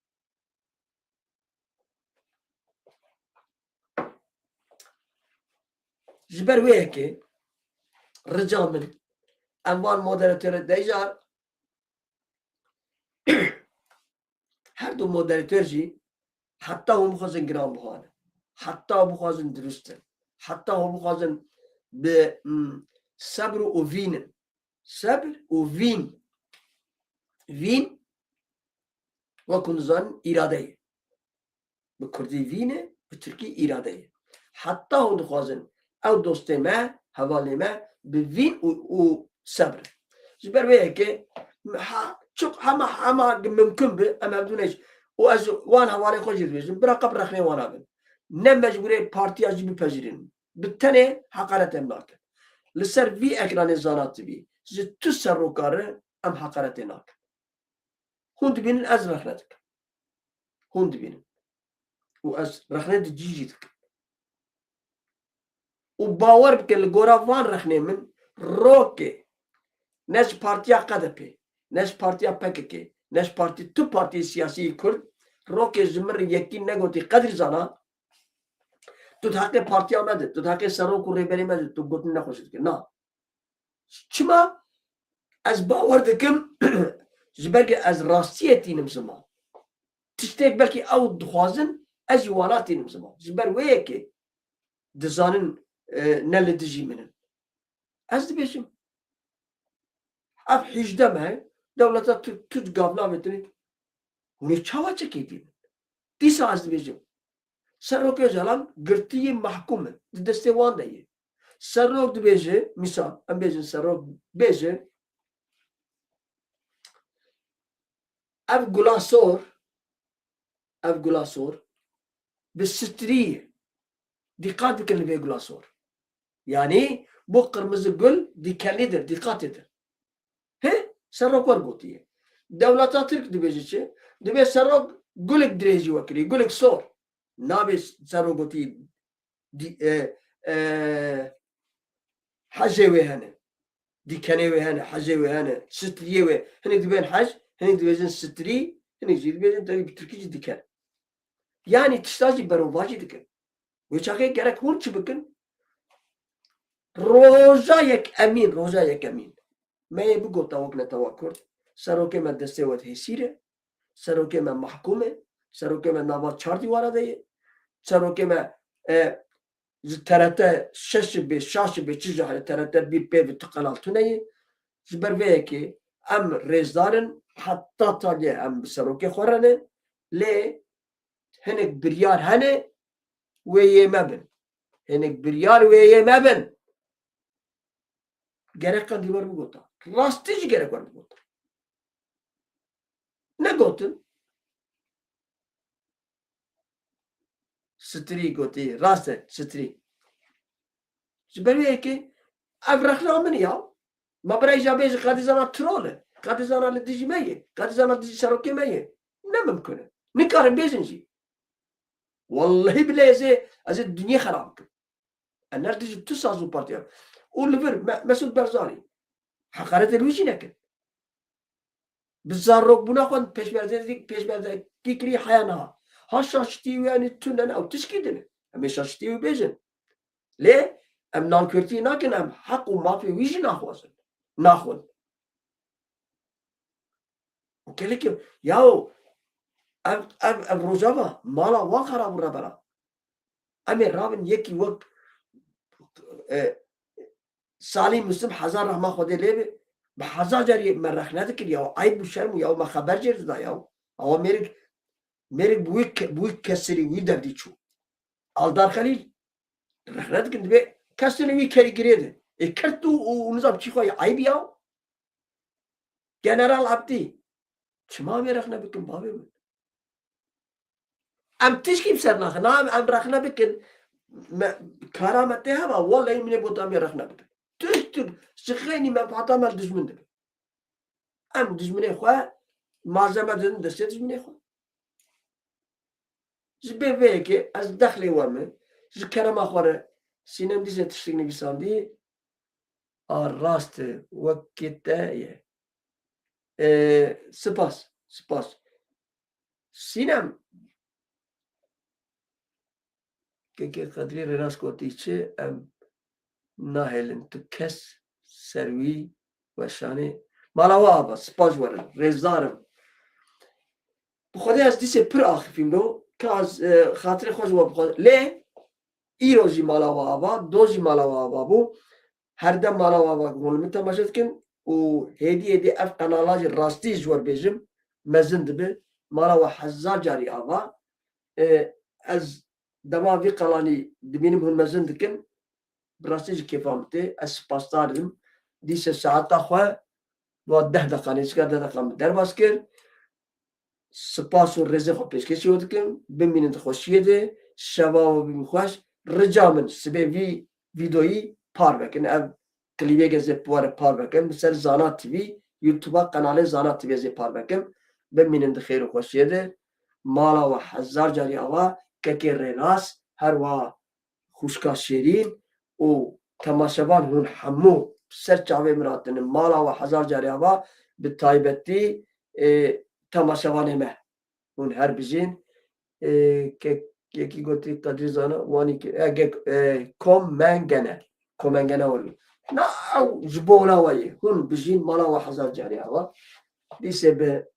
جبر وياكي رجال من انوان مودراتور ديجار هر دو مودراتور جي حتى هم بخوزن جرام بخوانه حتى هم بخوزن درستن حتى هم بخوزن بصبر وفين صبر وفين فين وكن زن إرادة بكردي فينه بتركي إرادة حتى هم بخوزن او دوستمه حوالمه به وین و صبر جبر ویه که çok ama mümkün bir ama بدونش و از وان حواله خوش دیدیم برا قبل رخنه وانا بن نه مجبوره پارتی اجی بپذیرین بتنه حقارت املاک لسر وی اکران زانات بی ز تو سر رو کاره ام حقارت ناک هند بینن از رخنه دک هند بینن و از رخنه جیجی دک و باور بکن لگورا وان رخنه من روکه نش پارتیا قدپی نش پارتیا پککی نش پارتی تو پارتی سیاسی کرد روکه زمر یکی نگوتی قدر زانا تو تحقی پارتیا مده تو تحقی سرو کو ریبری مده تو گوتن نخوشید که نه چما از باور دکم جبرگ از راستیتینم زمان تشتیک بلکی او دخوازن از یواناتینم زمان جبر ویه که دزانن نل دجی منن از دبیشم اف حجده مه دولتا تut gavla metini hune çava çekiydi disa az dibijim sarok jalan girtiyi mahkum destewan dayi sarok dibeje misal ambejin sarok beje ev gulasor bistri dikkat edin ve gulasor yani bu kırmızı gül dikenlidir dikkat edin he sarok var gotiye devleta Türk dibejçi dibe sarok gülük direci vakri gülük sor nabe sarok goti hacı ve hani dikene ve hani hacı ve hani striye ve hani diben hac hani dibezin stri hani dibezin tabi bir Türkiye diken yani tiştacı berovacı diken ve çakı gerek hun çıbıkın roza yek emin me bu gota vakne tavakkür saroke me deste ve hesire saroke me mahkume saroke me nava çar divara daye saroke me TRT şaşı be çizer TRT bir pe tıkanal tüneyi جبر به که ام رزدارن حتی تالی ام سروکی خورنه لی هنگ بریار هنه و یه مبن هنگ بریار و یه مبن gerek kan divar mı gota rastıcı gerek var mı gota ne gotun stri goti rastı stri jber به که avrakla mı ya ما برای جابه قدی زنا تروله قدی زنا لدیجی میه قدی زنا دیجی سروکی میه نممکنه نکارم بیزنجی والله بلیزه از دنیا خراب کن انا دیجی تو سازو پارتیا اول بر مسعود برزانی حقارت الوجی نکن بزار روک بنا خون پیش برده کیکری حیانا ها شاشتی و یعنی تونن او تشکیدنه همی شاشتی و بیزن لی ام نانکرتی نکن ام حق و مافی ویجی نخوازن ناخون وكذلك ياو ام روجابا مالا وخرا برا امي رابن يكي وقت سالي مسلم حزار رحمه خود ليبه بحزار جاري مرخنا ذكر ياو عيب وشرم ياو ما خبر جرد دا ياو او ميرك بويك كسري ويدر دي شو aldar خليل رخنا ذكر دبي كسري وي كري جريده كرتو ونظام شيخوي عيب ياو جنرال عبدي شما رخنا بكن بابي من ام تشكي بسرنا نعم ام رخنا بكن كرامتها والله من بوت ام رخنا بكن تشتر سخيني ما فاطمه دجمن دب ام دجمن خو malzeme dedin de sen dجمن خو زبيبيكي از دخلي وامن زكرما خوره سينم دي تشتغني بساندي راست وكتايه سپاس سینم که قدری راست کوتی چه ام نهلن تو کس سروی و شانه مالاوا آبا سپاس ورن رزدارم بخوده از دیسه پر آخفیم دو که از خاطر خوش و بخوده لی ایروزی مالاوا آبا دوزی مالاوا آبا بو هر دم مالاوا آبا گونمی تماشد کن و هدیه اف قنالاج راستی جور بیجم مزن دبه مالا و حزار جاری آوا از دما وی قلانی دبینم هون مزن دکن براستی کفامته از سپاسدارم دیسه ساعتا خواه و 10 دقیقه نیست 10 دقیقه در باز کرد سپاس و رزق و پیشکشی ود کن ببینید خوشیه ده شوا و بمیخواش رجامن سبه ویدئویی پار بکن کلیوی گزه پوار پار بکن مثل زانا تیوی یوتیوب کانال زانا تیوی زی پار بکن ببینید خیر و خوشیه ده مالا و حزار جاری آوا که ریلاس هر و خوشکا شیرین و تماشابان هون همو سر چاوه مراتن مالا و حزار جاری آوا به تایبتی تماشابان همه هون هر بجین که یکی گوتی قدری زانا وانی که کومنگنه ولی نه جبونا وایه هون بجین مالا و حزار جاری آوا دیسه به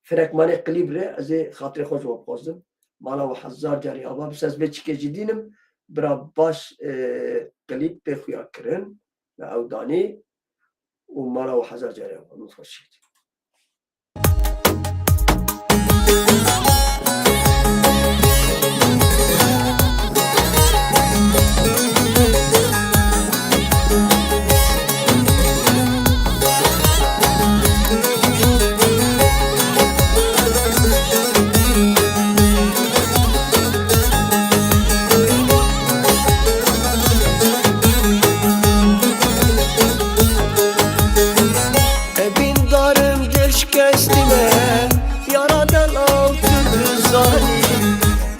فرکمانی قلیب ره از خاطر خوش و بخوزم مالا و حزار جاری آوا بس از به چیکه جدینم برا باش قلیب به خویا کرن و اودانی و مالا و حزار جاری آوا متخوشید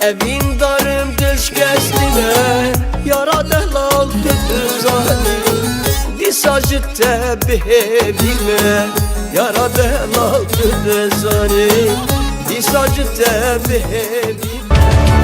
Evin darım düş geçtine yaradan altı zalim ساجته بهبیمه یارادن آلت دزانی دی ساجته بهبیمه